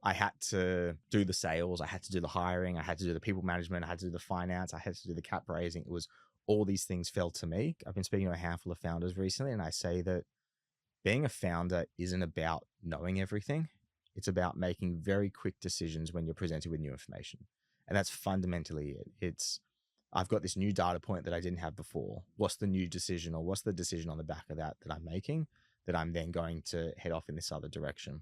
I had to do the sales, I had to do the hiring, I had to do the people management, I had to do the finance, I had to do the cap raising. It was all these things fell to me. I've been speaking to a handful of founders recently, and I say that being a founder isn't about knowing everything. It's about making very quick decisions when you're presented with new information. And that's fundamentally it. I've got this new data point that I didn't have before. What's the new decision, or what's the decision on the back of that I'm making, that I'm then going to head off in this other direction?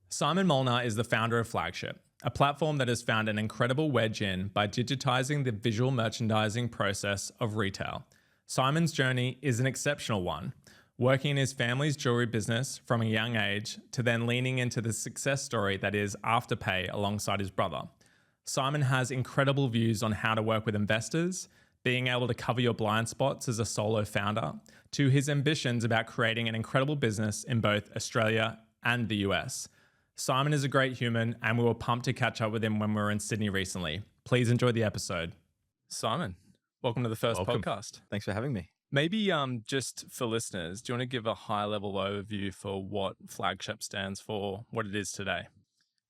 Simon Molnar is the founder of Flagship, a platform that has found an incredible wedge in by digitizing the visual merchandising process of retail. Simon's journey is an exceptional one, working in his family's jewelry business from a young age to then leaning into the success story that is Afterpay alongside his brother. Simon has incredible views on how to work with investors, being able to cover your blind spots as a solo founder, to his ambitions about creating an incredible business in both Australia and the US. Simon is a great human, and we were pumped to catch up with him when we were in Sydney recently. Please enjoy the episode. Simon, welcome to the first podcast. Thanks for having me. Maybe just for listeners, do you want to give a high-level overview for what Flagship stands for, what it is today?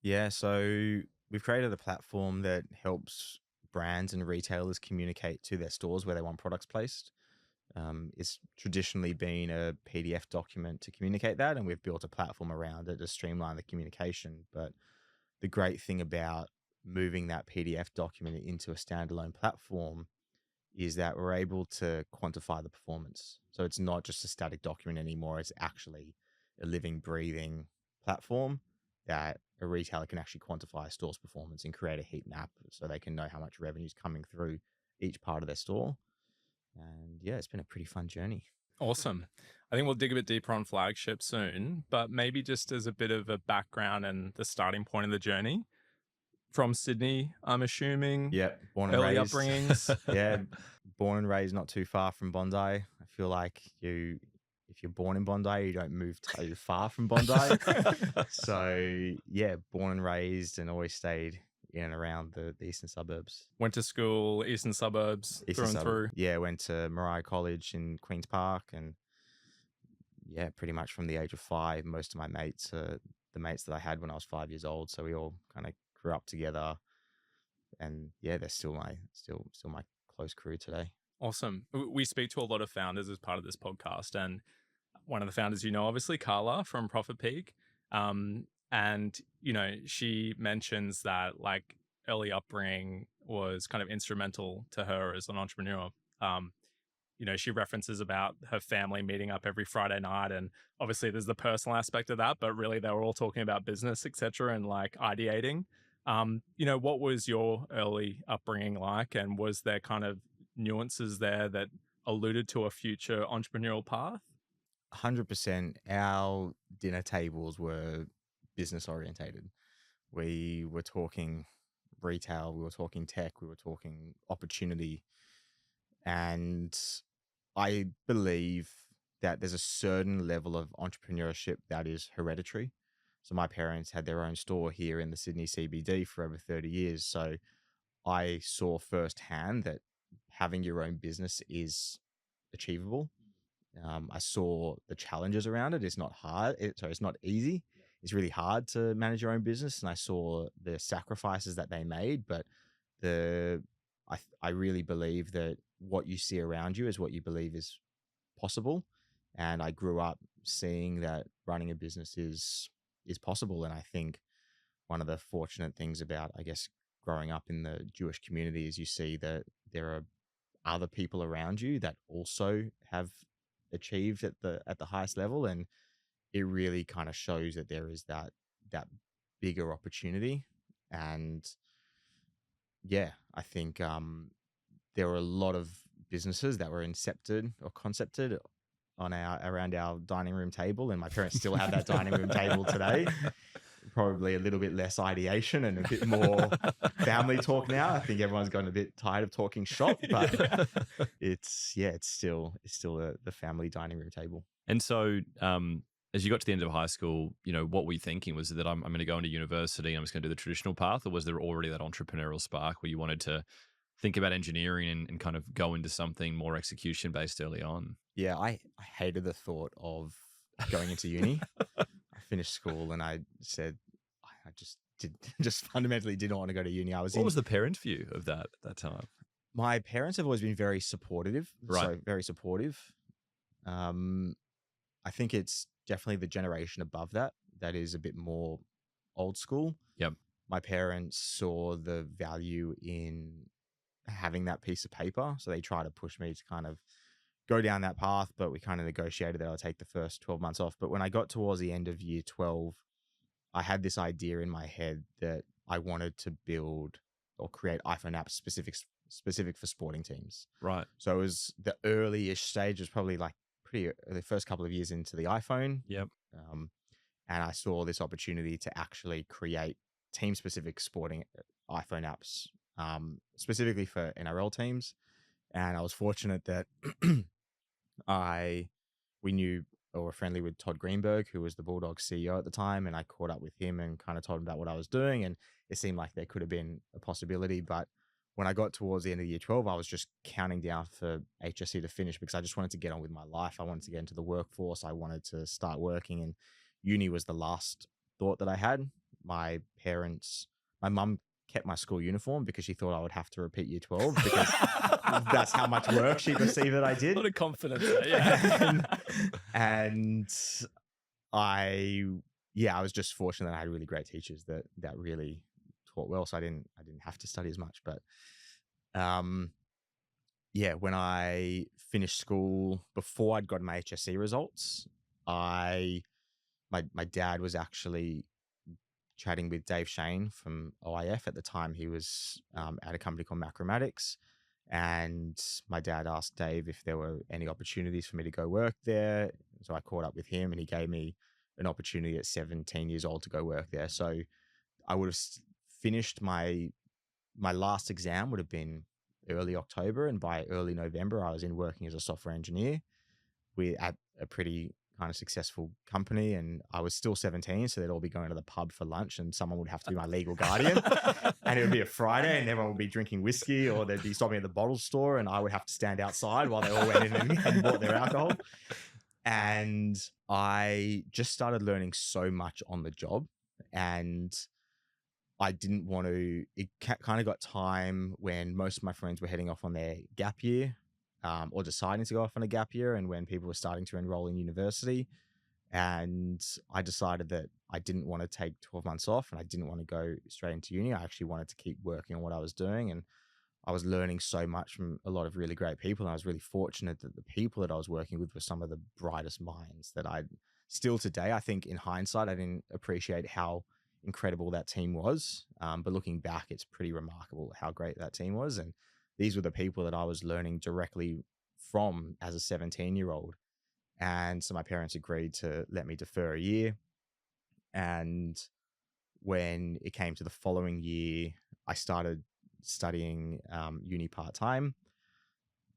Yeah, so we've created a platform that helps brands and retailers communicate to their stores where they want products placed. It's traditionally been a PDF document to communicate that, and we've built a platform around it to streamline the communication. But the great thing about moving that PDF document into a standalone platform is that we're able to quantify the performance. So it's not just a static document anymore. It's actually a living, breathing platform that a retailer can actually quantify a store's performance and create a heat map so they can know how much revenue is coming through each part of their store. And yeah, it's been a pretty fun journey. Awesome. I think we'll dig a bit deeper on Flagship soon, but maybe just as a bit of a background and the starting point of the journey. From Sydney, I'm assuming. Yeah, born and early raised. upbringings. Yeah, born and raised not too far from Bondi. I feel like if you're born in Bondi, you don't move too far from Bondi. So yeah, born and raised and always stayed in and around the eastern suburbs. Went to school, eastern suburbs, through. Yeah, went to Mariah College in Queen's Park, and yeah, pretty much from the age of 5, most of my mates are the mates that I had when I was 5 years old. So we all kind of grew up together, and yeah, they're still my close crew today. Awesome. We speak to a lot of founders as part of this podcast, and one of the founders, obviously Carla from Profit Peak. And, she mentions that like early upbringing was kind of instrumental to her as an entrepreneur. She references about her family meeting up every Friday night, and obviously there's the personal aspect of that, but really they were all talking about business, etc., and like ideating. What was your early upbringing like, and was there kind of nuances there that alluded to a future entrepreneurial path? 100%. Our dinner tables were business orientated. We were talking retail, we were talking tech, we were talking opportunity. And I believe that there's a certain level of entrepreneurship that is hereditary. So my parents had their own store here in the Sydney CBD for over 30 years. So I saw firsthand that having your own business is achievable. I saw the challenges around it. It's not hard. It's not easy. It's really hard to manage your own business. And I saw the sacrifices that they made. But I really believe that what you see around you is what you believe is possible. And I grew up seeing that running a business is possible. And I think one of the fortunate things about, I guess, growing up in the Jewish community is you see that there are other people around you that also have achieved at the highest level, and it really kind of shows that there is that bigger opportunity. And yeah, I think there were a lot of businesses that were incepted or concepted around our dining room table, and my parents still have that dining room table today. Probably a little bit less ideation and a bit more family talk now. I think everyone's gotten a bit tired of talking shop, but it's still the family dining room table. And so as you got to the end of high school, what were you thinking? Was it that I'm going to go into university and I'm just going to do the traditional path? Or was there already that entrepreneurial spark where you wanted to think about engineering and kind of go into something more execution based early on? Yeah, I hated the thought of going into uni. I finished school and I said I just did just fundamentally didn't want to go to uni. I was What in was the parent view of that at that time? My parents have always been very supportive. Right. So very supportive. Um, I think it's definitely the generation above that that is a bit more old school. Yep. My parents saw the value in having that piece of paper. So they tried to push me to kind of go down that path, but we kind of negotiated that I'll take the first 12 months off. But when I got towards the end of year 12, I had this idea in my head that I wanted to build or create iPhone apps specific for sporting teams. Right. So it was the early-ish stage, was probably like the first couple of years into the iPhone. Yep. And I saw this opportunity to actually create team-specific sporting iPhone apps, specifically for NRL teams. And I was fortunate that we knew or were friendly with Todd Greenberg, who was the Bulldogs CEO at the time, and I caught up with him and kind of told him about what I was doing, and it seemed like there could have been a possibility. But when I got towards the end of year 12, I was just counting down for HSC to finish because I just wanted to get on with my life. I wanted to get into the workforce. I wanted to start working, and uni was the last thought that I had. My mum kept my school uniform because she thought I would have to repeat year 12 because that's how much work she perceived that I did. A lot of confidence there, yeah. and I was just fortunate that I had really great teachers that really taught well. So I didn't have to study as much. But when I finished school, before I'd gotten my HSC results, my dad was actually chatting with Dave Shane from OIF. At the time, he was at a company called Macromatics. And my dad asked Dave if there were any opportunities for me to go work there. So I caught up with him and he gave me an opportunity at 17 years old to go work there. So I would have finished my last exam would have been early October. And by early November, I was in working as a software engineer at a pretty kind of successful company, and I was still 17, so they'd all be going to the pub for lunch and someone would have to be my legal guardian. And it would be a Friday and everyone would be drinking whiskey, or they'd be stopping at the bottle store and I would have to stand outside while they all went in and bought their alcohol. And I just started learning so much on the job, and I didn't want to, it kind of got time when most of my friends were heading off on their gap year, or deciding to go off on a gap year, and when people were starting to enroll in university. And I decided that I didn't want to take 12 months off and I didn't want to go straight into uni. I actually wanted to keep working on what I was doing, and I was learning so much from a lot of really great people. And I was really fortunate that the people that I was working with were some of the brightest minds that I still today, I think in hindsight, I didn't appreciate how incredible that team was. But looking back, it's pretty remarkable how great that team was. And these were the people that I was learning directly from as a 17-year-old. And so my parents agreed to let me defer a year. And when it came to the following year, I started studying uni part-time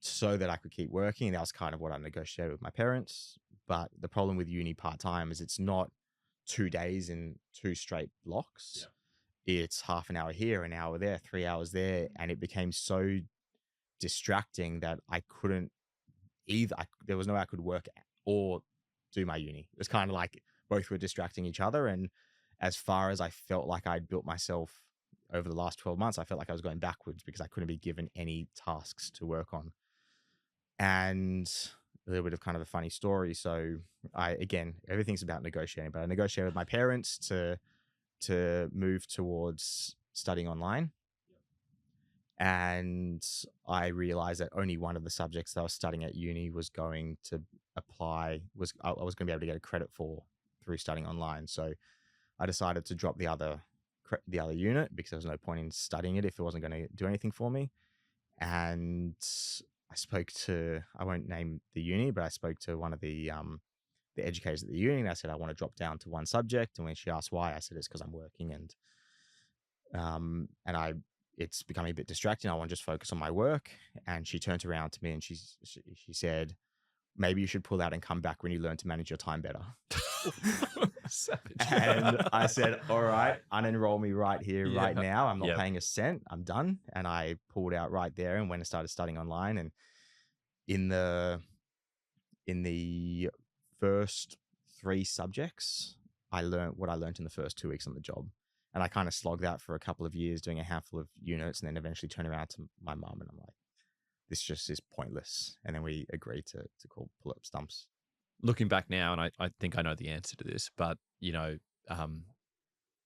so that I could keep working. And that was kind of what I negotiated with my parents. But the problem with uni part-time is it's not 2 days in 2 straight blocks. Yeah. It's half an hour here, an hour there, 3 hours there. And it became so distracting that I couldn't there was no way I could work or do my uni. It was kind of like both were distracting each other. And as far as I felt like I'd built myself over the last 12 months, I felt like I was going backwards because I couldn't be given any tasks to work on. And a little bit of kind of a funny story. So again, everything's about negotiating, but I negotiated with my parents to move towards studying online. And I realized that only one of the subjects that I was studying at uni was going to I was going to be able to get a credit for through studying online. So I decided to drop the other unit because there was no point in studying it if it wasn't going to do anything for me. And I won't name the uni, but I spoke to one of the educators at the uni, and I said I want to drop down to one subject. And when she asked why, I said it's because I'm working, and it's becoming a bit distracting. I want to just focus on my work. And she turned around to me and she said, maybe you should pull out and come back when you learn to manage your time better. Savage. And I said, all right, unenroll me right here, right Yeah. now. I'm not Yep. paying a cent. I'm done. And I pulled out right there and went and started studying online. And in the first 3 subjects, I learned what I learned in the first 2 weeks on the job. And I kind of slogged that for a couple of years, doing a handful of units, and then eventually turned around to my mum and I'm like, this just is pointless. And then we agreed to pull up stumps. Looking back now, and I think I know the answer to this, but,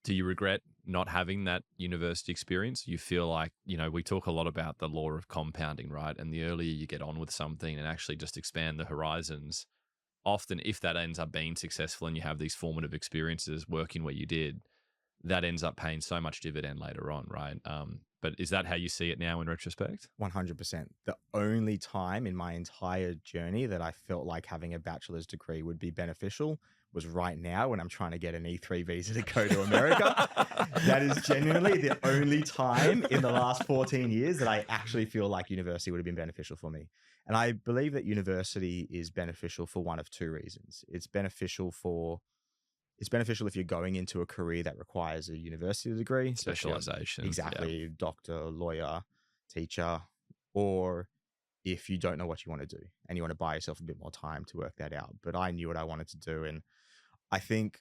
do you regret not having that university experience? You feel like, we talk a lot about the law of compounding, right? And the earlier you get on with something and actually just expand the horizons, often if that ends up being successful and you have these formative experiences working where you did, that ends up paying so much dividend later on, right? But is that how you see it now in retrospect? 100%. The only time in my entire journey that I felt like having a bachelor's degree would be beneficial was right now when I'm trying to get an E3 visa to go to America. That is genuinely the only time in the last 14 years that I actually feel like university would have been beneficial for me. And I believe that university is beneficial for one of 2 reasons. It's beneficial if you're going into a career that requires a university degree. Specialization. Exactly. Doctor, lawyer, teacher, or if you don't know what you want to do and you want to buy yourself a bit more time to work that out. But I knew what I wanted to do. And I think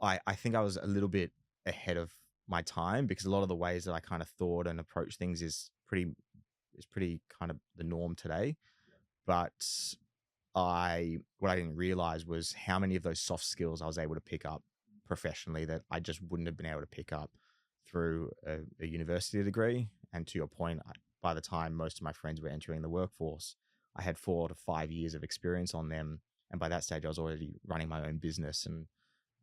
I think I was a little bit ahead of my time because a lot of the ways that I kind of thought and approached things is pretty kind of the norm today. But what I didn't realize was how many of those soft skills I was able to pick up professionally that I just wouldn't have been able to pick up through a university degree. And to your point, by the time most of my friends were entering the workforce, I had 4 to 5 years of experience on them. And by that stage, I was already running my own business, and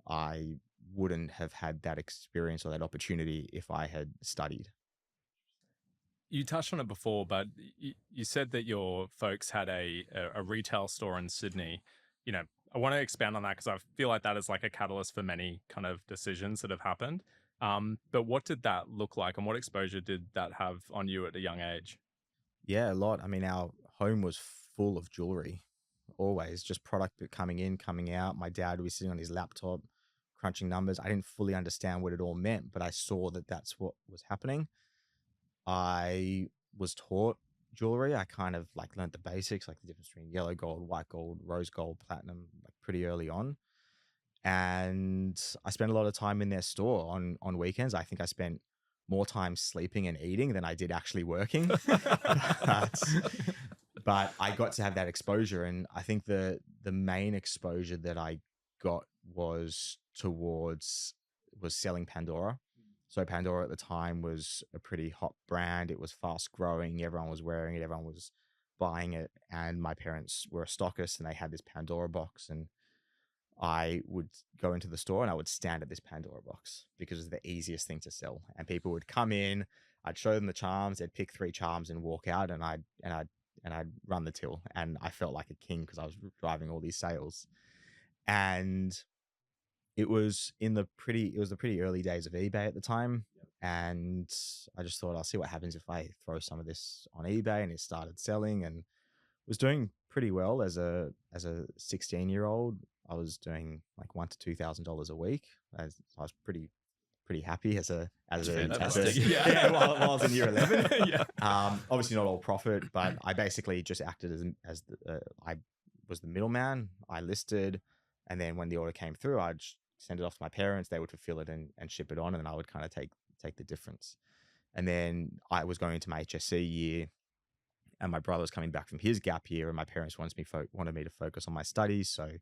I wouldn't have had that experience or that opportunity if I had studied. You touched on it before, but you said that your folks had a retail store in Sydney. I want to expand on that because I feel like that is like a catalyst for many kind of decisions that have happened. But what did that look like, and what exposure did that have on you at a young age? Yeah, a lot. I mean, our home was full of jewelry, always just product coming in, coming out. My dad was sitting on his laptop, crunching numbers. I didn't fully understand what it all meant, but I saw that that's what was happening. I was taught jewelry. I kind of like learned the basics, like the difference between yellow gold, white gold, rose gold, platinum, like pretty early on. And I spent a lot of time in their store on weekends. I think I spent more time sleeping and eating than I did actually working. but I got to have that exposure, and I think the main exposure that I got was selling Pandora. So Pandora at the time was a pretty hot brand. It was fast growing. Everyone was wearing it. Everyone was buying it. And my parents were a stockist, and they had this Pandora box. And I would go into the store and I would stand at this Pandora box because it was the easiest thing to sell. And people would come in, I'd show them the charms, they'd pick 3 charms and walk out, and I'd run the till. And I felt like a king because I was driving all these sales. And it was the pretty early days of eBay at the time. And I just thought, I'll see what happens if I throw some of this on eBay. And it started selling and was doing pretty well as a 16-year-old. I was doing like $1,000 to $2,000 a week. I was pretty happy while I was in year 11. Yeah. Obviously not all profit, but I basically just acted as I was the middleman. I listed, and then when the order came through, I'd send it off to my parents. They would fulfill it and ship it on, and then I would kind of take the difference. And then I was going into my HSC year, and my brother was coming back from his gap year, and my parents wanted me to focus on my studies. So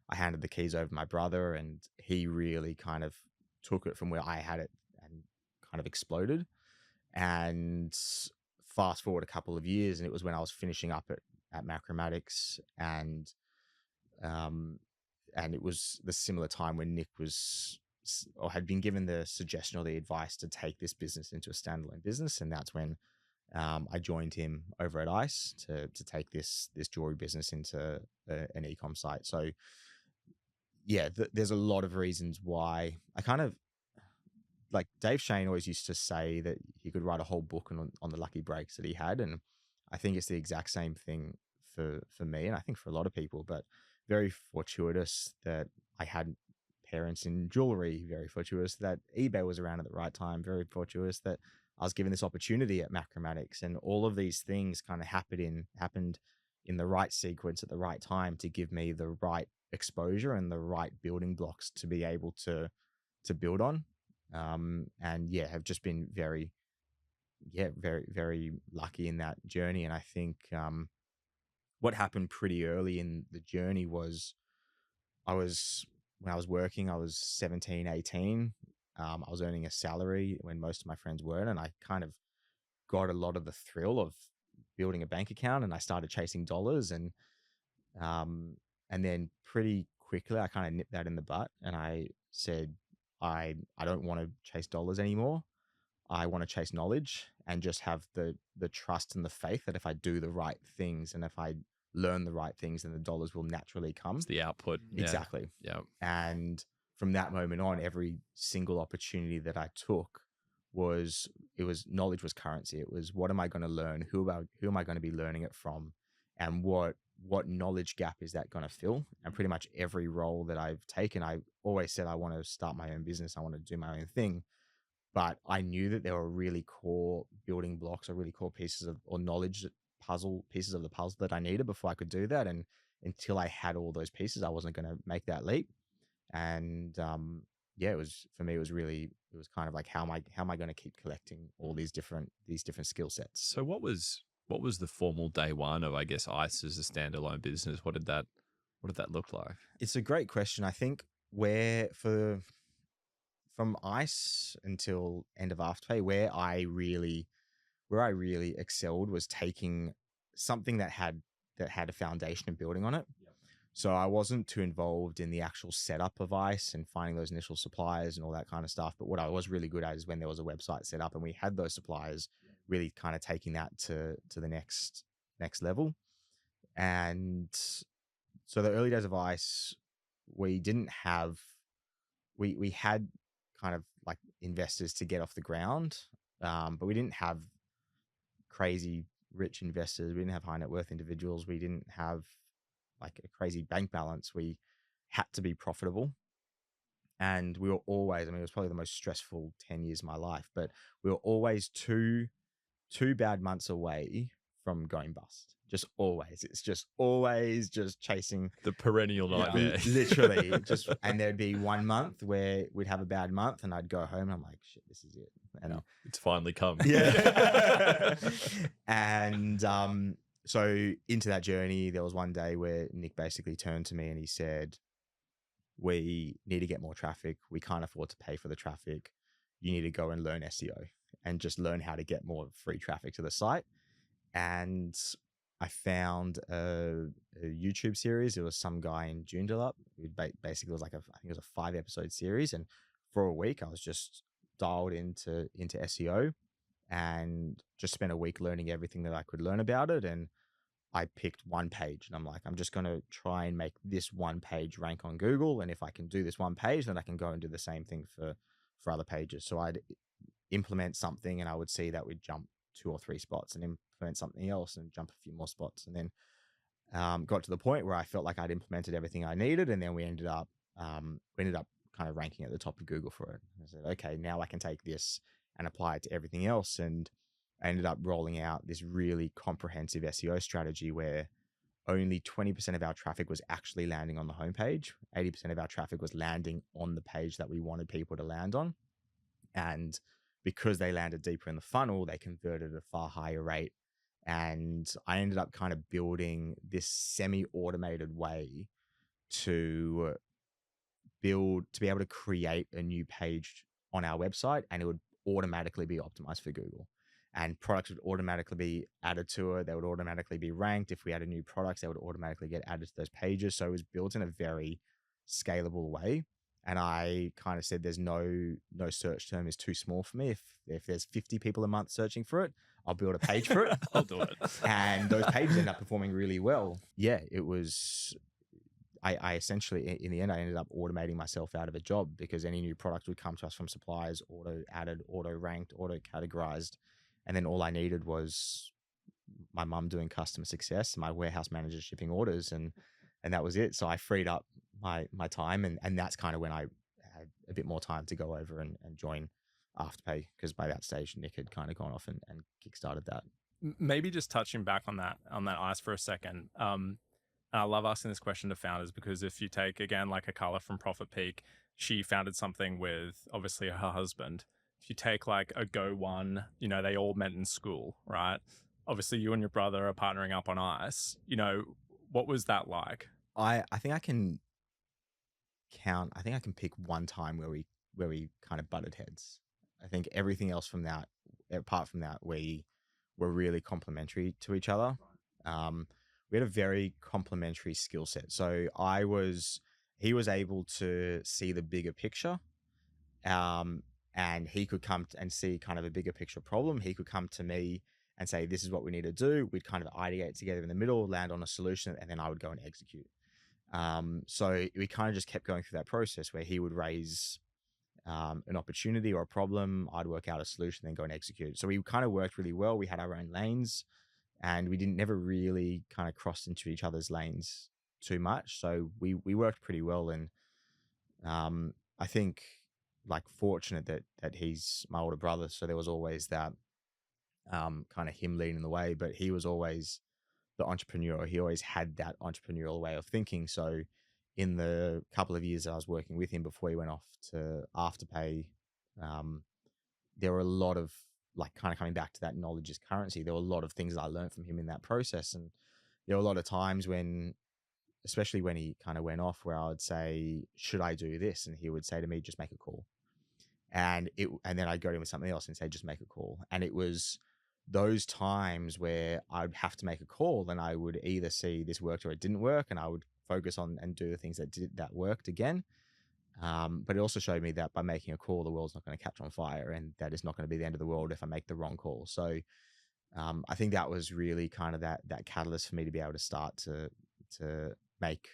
I handed the keys over to my brother, and he really kind of took it from where I had it and kind of exploded. And fast forward a couple of years, and it was when I was finishing up at Macromatics, and it was the similar time when Nick had been given the suggestion or the advice to take this business into a standalone business, and that's when I joined him over at ICE to take this jewelry business into an e-com site. So yeah, there's a lot of reasons why I kind of like Dave Shane always used to say that he could write a whole book on the lucky breaks that he had. And I think it's the exact same thing for me. And I think for a lot of people, but very fortuitous that I had parents in jewelry, very fortuitous that eBay was around at the right time, very fortuitous that I was given this opportunity at Macromatics, and all of these things kind of happened in the right sequence at the right time to give me the right exposure and the right building blocks to be able to build on. And yeah, have just been very, very lucky in that journey. And I think what happened pretty early in the journey was I was, when I was working, I was 17, 18. I was earning a salary when most of my friends weren't. And I kind of got a lot of the thrill of building a bank account, and I started chasing dollars. Um, and then pretty quickly I kind of nipped that in the butt, and I said, I don't want to chase dollars anymore. I want to chase knowledge and just have the trust and the faith that if I do the right things and if I learn the right things, then the dollars will naturally come. It's the output. Exactly. Yeah. And from that moment on, every single opportunity that I took was knowledge was currency. It was, what am I going to learn? Who am I going to be learning it from? And what knowledge gap is that going to fill? And pretty much every role that I've taken, I always said I want to start my own business. I want to do my own thing. But I knew that there were really core building blocks or really core pieces of, or knowledge pieces of the puzzle that I needed before I could do that. And until I had all those pieces, I wasn't going to make that leap. And yeah, it was, for me, it was kind of like, how am I going to keep collecting all these different skill sets? So what was the formal day one of, I guess, ICE as a standalone business? What did that look like? It's a great question. I think from ICE until end of Afterpay, where I really excelled was taking something that had a foundation and building on it. Yep. So I wasn't too involved in the actual setup of ICE and finding those initial suppliers and all that kind of stuff. But what I was really good at is when there was a website set up and we had those suppliers, really kind of taking that to the next level. And so the early days of ICE, we didn't have, we had kind of like investors to get off the ground, but we didn't have crazy rich investors. We didn't have high net worth individuals. We didn't have like a crazy bank balance. We had to be profitable. And we were always, it was probably the most stressful 10 years of my life, but we were always two bad months away from going bust. Just always. It's just always just chasing the perennial nightmare. Literally. And there'd be 1 month where we'd have a bad month and I'd go home and I'm like, shit, this is it. And it's finally come. Yeah. And so into that journey, there was one day where Nick basically turned to me and he said, we need to get more traffic. We can't afford to pay for the traffic. You need to go and learn SEO and just learn how to get more free traffic to the site. And I found a YouTube series. It was some guy in Joondalup who basically was like I think it was a 5-episode series. And for a week, I was just dialed into SEO and just spent a week learning everything that I could learn about it. And I picked one page and I'm like, I'm just going to try and make this one page rank on Google. And if I can do this one page, then I can go and do the same thing for other pages. So I'd implement something and I would see that we'd jump 2 or 3 spots, and implement something else and jump a few more spots. And then got to the point where I felt like I'd implemented everything I needed. And then we ended up kind of ranking at the top of Google for it. I said, okay, now I can take this and apply it to everything else. And I ended up rolling out this really comprehensive SEO strategy where only 20% of our traffic was actually landing on the homepage. 80% of our traffic was landing on the page that we wanted people to land on. And because they landed deeper in the funnel, they converted at a far higher rate. And I ended up kind of building this semi-automated way to be able to create a new page on our website, and it would automatically be optimized for Google. And products would automatically be added to it. They would automatically be ranked. If we added new products, they would automatically get added to those pages. So it was built in a very scalable way. And I kind of said, there's no search term is too small for me. If there's 50 people a month searching for it, I'll build a page for it. I'll do it. And those pages end up performing really well. Yeah, it was, I essentially, in the end, I ended up automating myself out of a job because any new product would come to us from suppliers, auto added, auto ranked, auto categorized. And then all I needed was my mum doing customer success, my warehouse manager shipping orders, and and that was it. So I freed up my time, and that's kind of when I had a bit more time to go over and join Afterpay, because by that stage Nick had kind of gone off and kickstarted that. Maybe just touching back on that ice for a second. And I love asking this question to founders, because if you take again like a Carla from Profit Peak, she founded something with obviously her husband. If you take like a Go One, they all met in school, right? Obviously, you and your brother are partnering up on ice. What was that like? I think I can count. I think I can pick one time where we kind of butted heads. I think everything else from that, apart from that, we were really complementary to each other. We had a very complementary skill set. So he was able to see the bigger picture, and he could come and see kind of a bigger picture problem. He could come to me and say, "This is what we need to do." We'd kind of ideate together in the middle, land on a solution, and then I would go and execute. So we kind of just kept going through that process where he would raise an opportunity or a problem, I'd work out a solution, then go and execute. So we kind of worked really well. We had our own lanes, and we didn't never really kind of crossed into each other's lanes too much. So we worked pretty well, and I think like fortunate that he's my older brother. So there was always that kind of him leading the way, but he was always the entrepreneur. He always had that entrepreneurial way of thinking. So in the couple of years that I was working with him before he went off to Afterpay, there were a lot of like kind of coming back to that knowledge is currency. There were a lot of things that I learned from him in that process. And there were a lot of times when, especially when he kind of went off, where I would say, should I do this? And he would say to me, just make a call. And then I'd go to him with something else and say, just make a call. And it was those times where I'd have to make a call, and I would either see this worked or it didn't work, and I would focus on and do the things that worked again. But it also showed me that by making a call, the world's not going to catch on fire, and that is not going to be the end of the world if I make the wrong call. So I think that was really kind of that catalyst for me to be able to start to make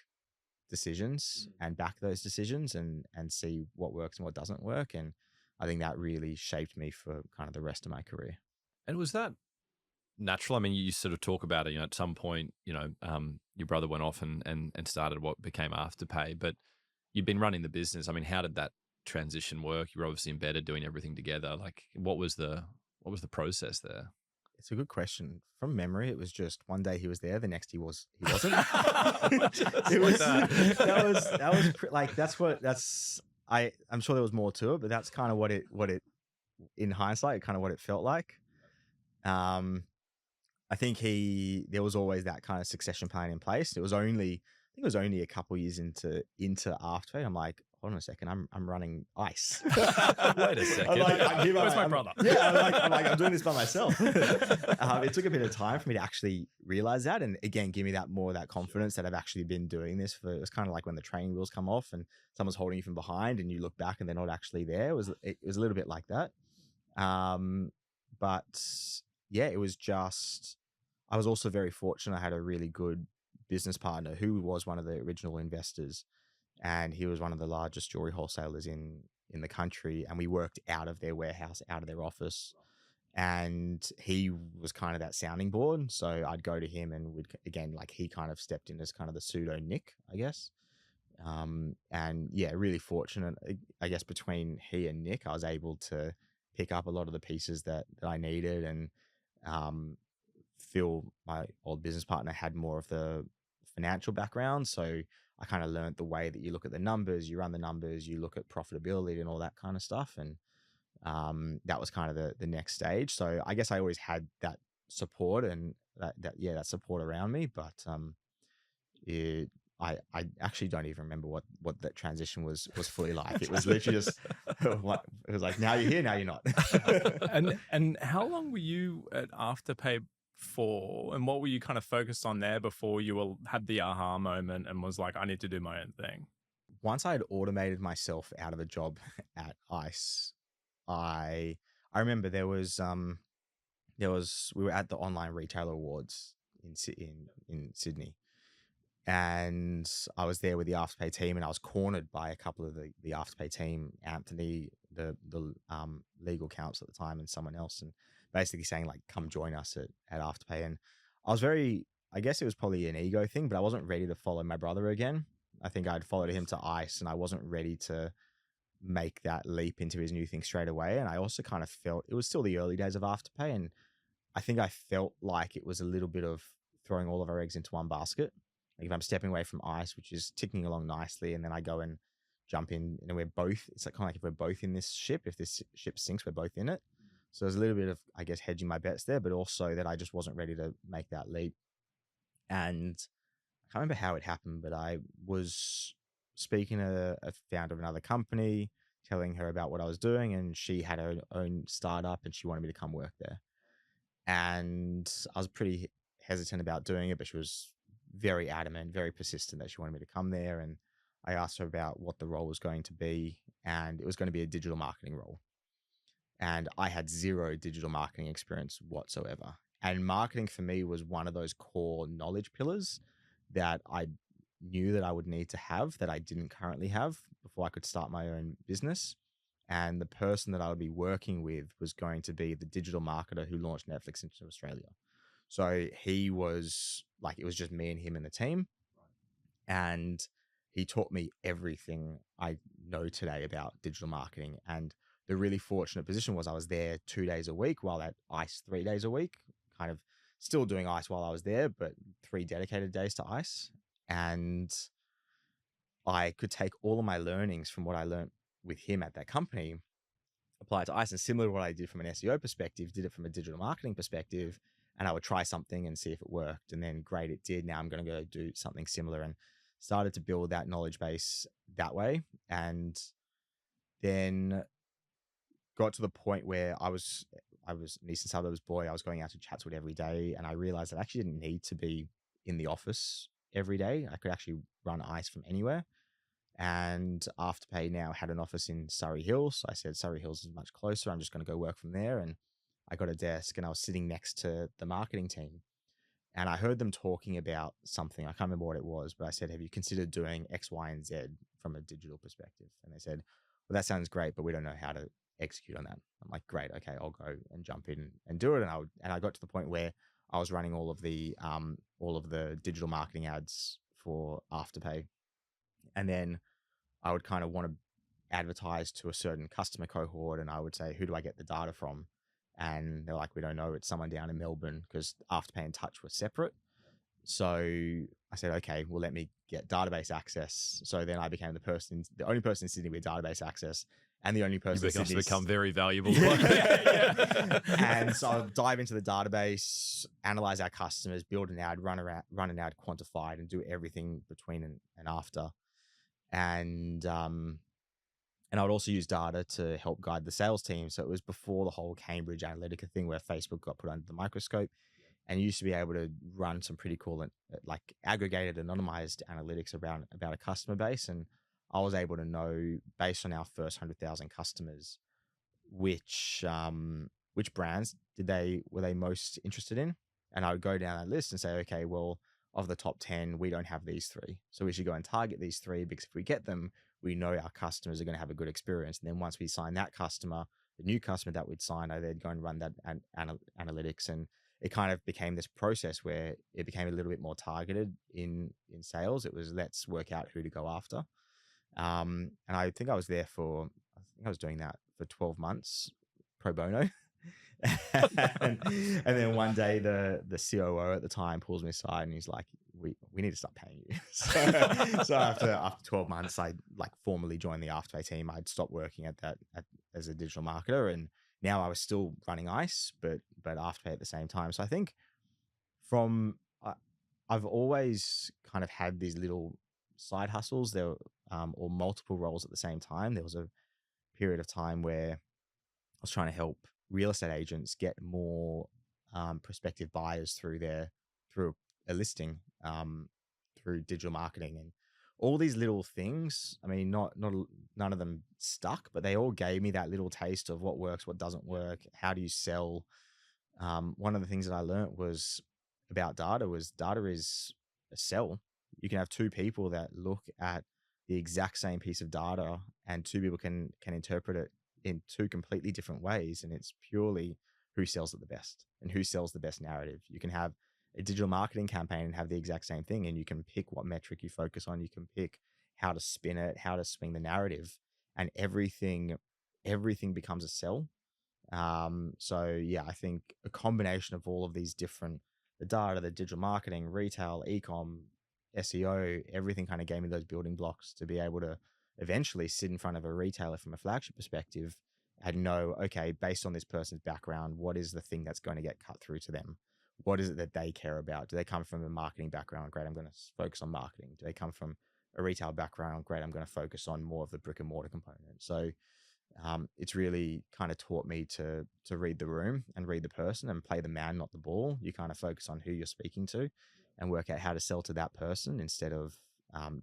decisions and back those decisions and see what works and what doesn't work. And I think that really shaped me for kind of the rest of my career. And was that natural? I mean, you sort of talk about it, at some point, your brother went off and started what became Afterpay, but you've been running the business. I mean, how did that transition work? You were obviously embedded doing everything together. Like what was the process there? It's a good question. From memory, it was just one day he was there, the next he wasn't. It was I'm sure there was more to it, but that's kind of what it in hindsight, kind of what it felt like. I think there was always that kind of succession plan in place. I think it was only a couple of years into Afterpay. I'm like, hold on a second, I'm running ice. Wait a second. Where's my brother? Yeah, I'm doing this by myself. It took a bit of time for me to actually realize that, and again, give me that confidence that I've actually been doing this for. It was kind of like when the training wheels come off and someone's holding you from behind, and you look back and they're not actually there. It was a little bit like that. But yeah, it was just. I was also very fortunate. I had a really good business partner who was one of the original investors, and he was one of the largest jewelry wholesalers in the country, and we worked out of their warehouse, out of their office, and he was kind of that sounding board. So I'd go to him, and he kind of stepped in as kind of the pseudo Nick, I guess. And yeah, really fortunate, I guess, between he and Nick, I was able to pick up a lot of the pieces that I needed, and Phil, my old business partner, had more of the financial background. So I kind of learned the way that you look at the numbers, you run the numbers, you look at profitability and all that kind of stuff. And that was kind of the next stage. So I guess I always had that support and that support around me. But I actually don't even remember what that transition was fully like. It was literally just it was like, now you're here, now you're not. And how long were you at Afterpay for, and what were you kind of focused on there before you had the aha moment and was like, I need to do my own thing? Once I had automated myself out of a job at ICE, I remember we were at the Online Retailer Awards in Sydney, and I was there with the Afterpay team, and I was cornered by a couple of the Afterpay team, Anthony, the legal counsel at the time, and someone else, and basically saying like, come join us at Afterpay. And I was very I guess it was probably an ego thing, but I wasn't ready to follow my brother again. I think I'd followed him to ICE and I wasn't ready to make that leap into his new thing straight away. And I also kind of felt it was still the early days of Afterpay. And I think I felt like it was a little bit of throwing all of our eggs into one basket. Like if I'm stepping away from ICE, which is ticking along nicely, and then I go and jump in, and we're both, it's like kind of like if we're both in this ship, if this ship sinks, we're both in it. So there's a little bit of, I guess, hedging my bets there, but also that I just wasn't ready to make that leap. And I can't remember how it happened, but I was speaking to a founder of another company, telling her about what I was doing, and she had her own startup and she wanted me to come work there. And I was pretty hesitant about doing it, but she was very adamant, very persistent that she wanted me to come there. And I asked her about what the role was going to be, and it was going to be a digital marketing role. And I had zero digital marketing experience whatsoever. And marketing for me was one of those core knowledge pillars that I knew that I would need to have that I didn't currently have before I could start my own business. And the person that I would be working with was going to be the digital marketer who launched Netflix into Australia. So he was like, it was just me and him in the team. And he taught me everything I know today about digital marketing. And the really fortunate position was I was there 2 days a week while at ICE 3 days a week, kind of still doing ICE while I was there, but 3 dedicated days to ICE. And I could take all of my learnings from what I learned with him at that company, apply it to ICE, and similar to what I did from an SEO perspective, did it from a digital marketing perspective, and I would try something and see if it worked. And then great, it did. Now I'm going to go do something similar, and started to build that knowledge base that way. And then got to the point where I was an Eastern Suburbs boy. I was going out to Chatswood every day, and I realized that I actually didn't need to be in the office every day. I could actually run ICE from anywhere. And Afterpay now had an office in Surrey Hills. So I said, Surrey Hills is much closer. I'm just going to go work from there. And I got a desk and I was sitting next to the marketing team. And I heard them talking about something. I can't remember what it was, but I said, have you considered doing X, Y, and Z from a digital perspective? And they said, well, that sounds great, but we don't know how to execute on that. I'm like, great, okay, I'll go and jump in and do it. And I got to the point where I was running all of the digital marketing ads for Afterpay. And then I would kind of want to advertise to a certain customer cohort, and I would say, who do I get the data from? And they're like, we don't know. It's someone down in Melbourne, because Afterpay and Touch were separate. So I said, okay, well, let me get database access. So then I became the only person in Sydney with database access, and the only person in Sydney. Become very valuable. And so I'll dive into the database, analyze our customers, build an ad, run an ad, quantified, and do everything between and after. And I would also use data to help guide the sales team. So it was before the whole Cambridge Analytica thing where Facebook got put under the microscope, and you used to be able to run some pretty cool, like aggregated, anonymized analytics about a customer base. And I was able to know, based on our first 100,000 customers, which brands were they most interested in. And I would go down that list and say, okay, well, of the top 10, we don't have these 3. So we should go and target these 3, because if we get them, we know our customers are going to have a good experience. And then once we sign that customer, the new customer that we'd sign, I then go and run that analytics. And it kind of became this process where it became a little bit more targeted in sales. It was, let's work out who to go after. And I think I was doing that for 12 months pro bono. and then one day the COO at the time pulls me aside and he's like, we need to start paying you. So after 12 months, I like formally joined the Afterpay team. I'd stopped working as a digital marketer, and now I was still running ICE, but Afterpay at the same time. So I think I've always kind of had these little side hustles there, or multiple roles at the same time. There was a period of time where I was trying to help real estate agents get more prospective buyers through a listing, through digital marketing, and all these little things. I mean, none of them stuck, but they all gave me that little taste of what works, what doesn't work, how do you sell. One of the things that I learned about data is a sell. You can have 2 people that look at the exact same piece of data, and 2 people can interpret it in 2 completely different ways. And it's purely who sells it the best and who sells the best narrative. You can have a digital marketing campaign and have the exact same thing. And you can pick what metric you focus on. You can pick how to spin it, how to swing the narrative, and everything becomes a sell. So yeah, I think a combination of all of these different, the data, the digital marketing, retail, ecom, SEO, everything kind of gave me those building blocks to be able to eventually sit in front of a retailer from a flagship perspective and know, okay, based on this person's background, what is the thing that's going to get cut through to them? What is it that they care about? Do they come from a marketing background? Great, I'm going to focus on marketing. Do they come from a retail background? Great, I'm going to focus on more of the brick and mortar component. So it's really kind of taught me to read the room and read the person and play the man, not the ball. You kind of focus on who you're speaking to and work out how to sell to that person instead of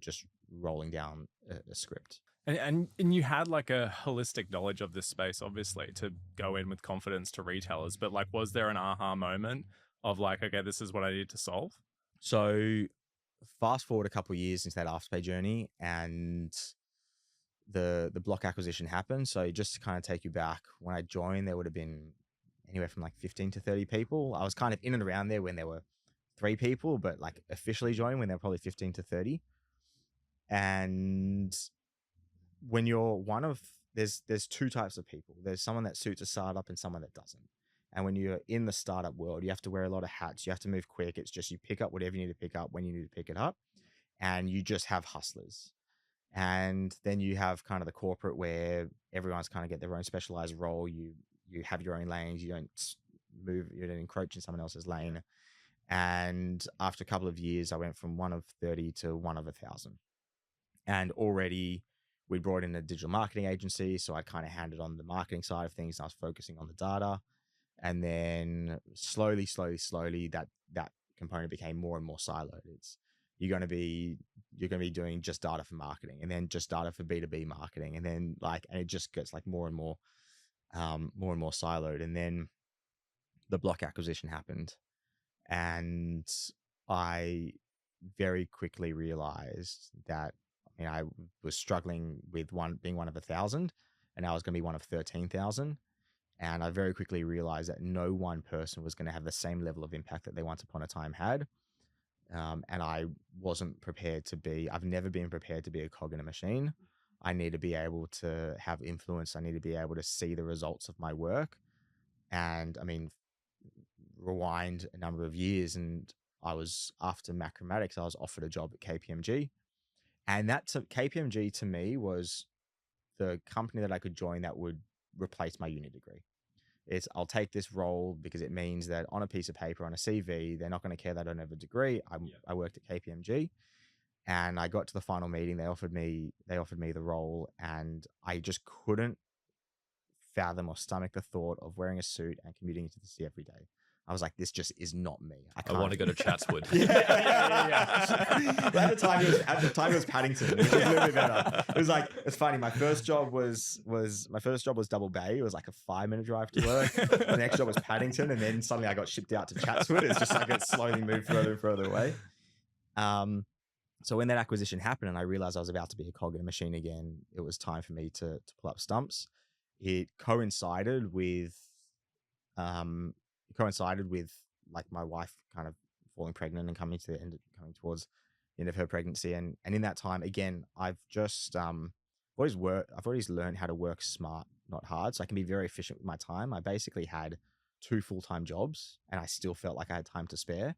just rolling down a script. And you had like a holistic knowledge of this space, obviously, to go in with confidence to retailers. But like, was there an aha moment of like, okay, this is what I need to solve? So fast forward a couple of years into that Afterpay journey, and the block acquisition happened. So just to kind of take you back, when I joined, there would have been anywhere from like 15 to 30 people. I was kind of in and around there when there were 3 people, but like officially joined when they were probably 15 to 30. And when you're one of, there's 2 types of people. There's someone that suits a startup and someone that doesn't. And when you're in the startup world, you have to wear a lot of hats. You have to move quick. It's just you pick up whatever you need to pick up when you need to pick it up, and you just have hustlers. And then you have kind of the corporate where everyone's kind of get their own specialized role. You have your own lanes. You don't move. You don't encroach in someone else's lane. And after a couple of years, I went from one of 30 to one of 1,000. And already we brought in a digital marketing agency. So I kind of handed on the marketing side of things. And I was focusing on the data. And then slowly, that component became more and more siloed. It's you're going to be doing just data for marketing, and then just data for B2B marketing, and then and it just gets like more and more siloed. And then the block acquisition happened, and I very quickly realized that I was struggling with being one of 1,000, and I was going to be one of 13,000. And I very quickly realized that no one person was going to have the same level of impact that they once upon a time had. And I wasn't prepared to be, I've never been prepared to be a cog in a machine. I need to be able to have influence. I need to be able to see the results of my work. And rewind a number of years, and I was, after Macromatics, I was offered a job at KPMG. And KPMG to me was the company that I could join that would replace my uni degree. I'll take this role because it means that on a piece of paper, on a CV, they're not going to care that I don't have a degree. I worked at KPMG, and I got to the final meeting. They offered me the role, and I just couldn't fathom or stomach the thought of wearing a suit and commuting into the city every day. I was like, this just is not me. I want to go to Chatswood. yeah. At the time it was Paddington. It was a little bit better. It was like, it's funny. My first job was Double Bay. It was like a 5-minute drive to work. The next job was Paddington, and then suddenly I got shipped out to Chatswood. It's just like it slowly moved further and further away. So when that acquisition happened, and I realized I was about to be a cog in a machine again, it was time for me to pull up stumps. It coincided with like my wife kind of falling pregnant and coming towards the end of her pregnancy. And in that time, again, I've just, I've always learned how to work smart, not hard. So I can be very efficient with my time. I basically had 2 full-time jobs, and I still felt like I had time to spare.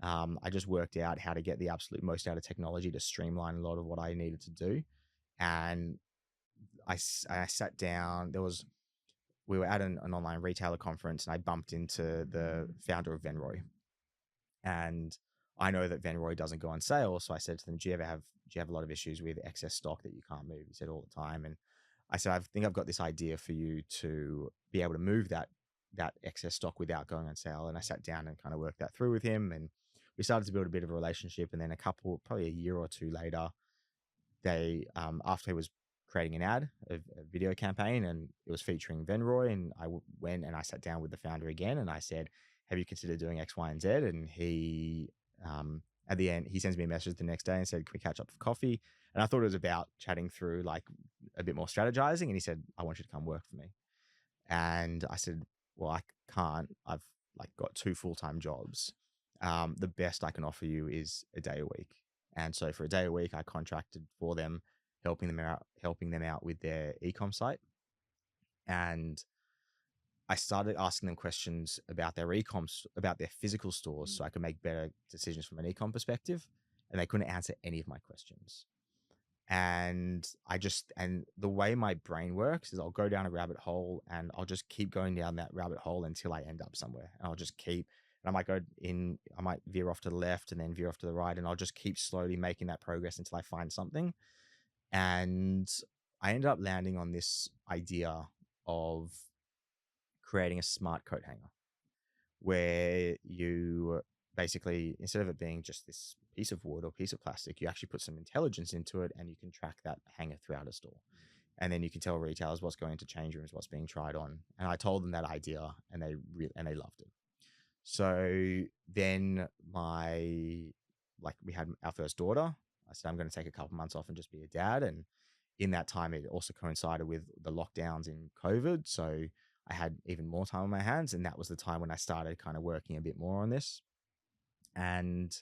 I just worked out how to get the absolute most out of technology to streamline a lot of what I needed to do. And I sat down, we were at an online retailer conference, and I bumped into the founder of Venroy. And I know that Venroy doesn't go on sale. So I said to them, do you have a lot of issues with excess stock that you can't move? He said, all the time. And I said, I think I've got this idea for you to be able to move that excess stock without going on sale. And I sat down and kind of worked that through with him, and we started to build a bit of a relationship. And then probably a year or 2 later, after he was creating a video campaign, and it was featuring Venroy, and I went and I sat down with the founder again, and I said, have you considered doing X, Y, and Z? And he, at the end, he sends me a message the next day and said, can we catch up for coffee? And I thought it was about chatting through like a bit more strategizing. And he said, I want you to come work for me. And I said, well, I can't. I've like got 2 full-time jobs. The best I can offer you is a day a week. And so for a day a week, I contracted for them, helping them out with their ecom site. And I started asking them questions about their ecoms, about their physical stores, so I could make better decisions from an ecom perspective. And they couldn't answer any of my questions. And the way my brain works is I'll go down a rabbit hole and I'll just keep going down that rabbit hole until I end up somewhere. And I'll just keep, and I might veer off to the left and then veer off to the right. And I'll just keep slowly making that progress until I find something. And I ended up landing on this idea of creating a smart coat hanger where you basically, instead of it being just this piece of wood or piece of plastic, you actually put some intelligence into it and you can track that hanger throughout a store. And then you can tell retailers what's going to change rooms, what's being tried on. And I told them that idea and they loved it. So then we had our first daughter. I said, I'm going to take a couple months off and just be a dad. And in that time, it also coincided with the lockdowns in COVID. So I had even more time on my hands. And that was the time when I started kind of working a bit more on this. And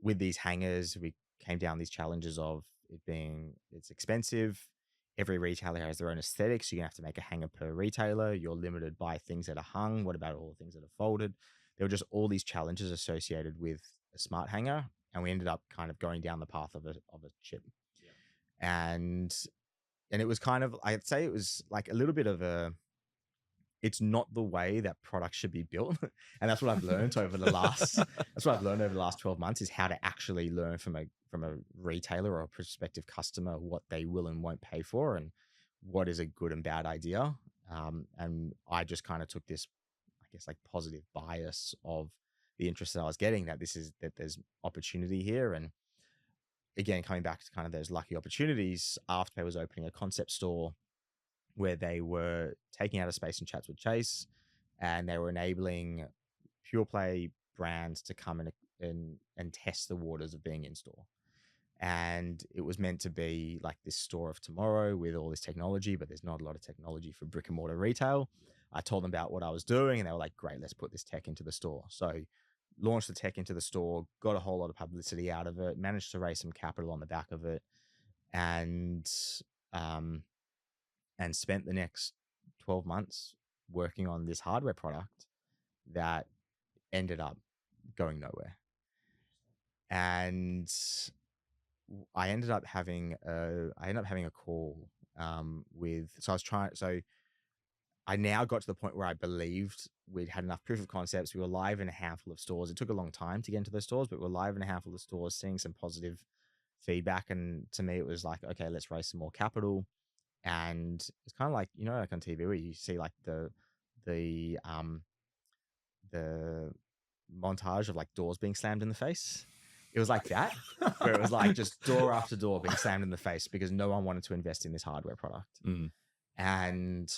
with these hangers, we came down these challenges of it's expensive. Every retailer has their own aesthetic. So you're going to have to make a hanger per retailer. You're limited by things that are hung. What about all the things that are folded? There were just all these challenges associated with a smart hanger. And we ended up kind of going down the path of a chip. Yeah. And it was kind of, I'd say it was like a little bit of it's not the way that products should be built. And that's what I've learned over the last 12 months is how to actually learn from a retailer or a prospective customer what they will and won't pay for and what is a good and bad idea. And I just kind of took this, I guess, like positive bias of the interest that I was getting that there's opportunity here. And again, coming back to kind of those lucky opportunities, Afterpay was opening a concept store where they were taking out a space in Chats with Chase and they were enabling pure play brands to come in and test the waters of being in store. And it was meant to be like this store of tomorrow with all this technology, but there's not a lot of technology for brick and mortar retail. I told them about what I was doing and they were like, great, let's put this tech into the store. So launched the tech into the store, got a whole lot of publicity out of it, managed to raise some capital on the back of it, and spent the next 12 months working on this hardware product that ended up going nowhere. And I ended up having a call I now got to the point where I believed we'd had enough proof of concepts. We were live in a handful of stores. It took a long time to get into those stores, but we were live in a handful of stores, seeing some positive feedback. And to me, it was like, okay, let's raise some more capital. And it's kind of like, like on TV where you see like the montage of like doors being slammed in the face. It was like that, where it was like just door after door being slammed in the face because no one wanted to invest in this hardware product. And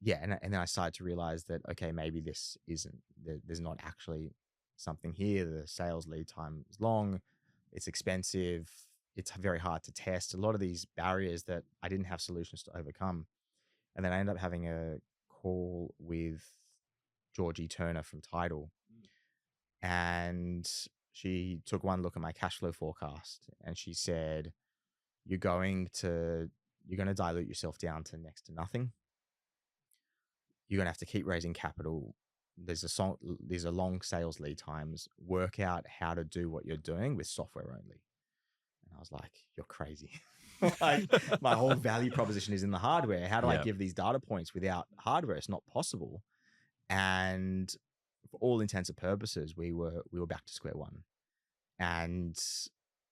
and then I started to realize that, okay, maybe there's not actually something here. The sales lead time is long. It's expensive. It's very hard to test. A lot of these barriers that I didn't have solutions to overcome. And then I ended up having a call with Georgie Turner from Tidal. And she took one look at my cash flow forecast and she said, you're going to dilute yourself down to next to nothing. You're going to have to keep raising capital. These are long sales lead times. Work out how to do what you're doing with software only. And I was like, you're crazy. Like, my whole value proposition is in the hardware. How do I give these data points without hardware? It's not possible. And for all intents and purposes, we were back to square one. And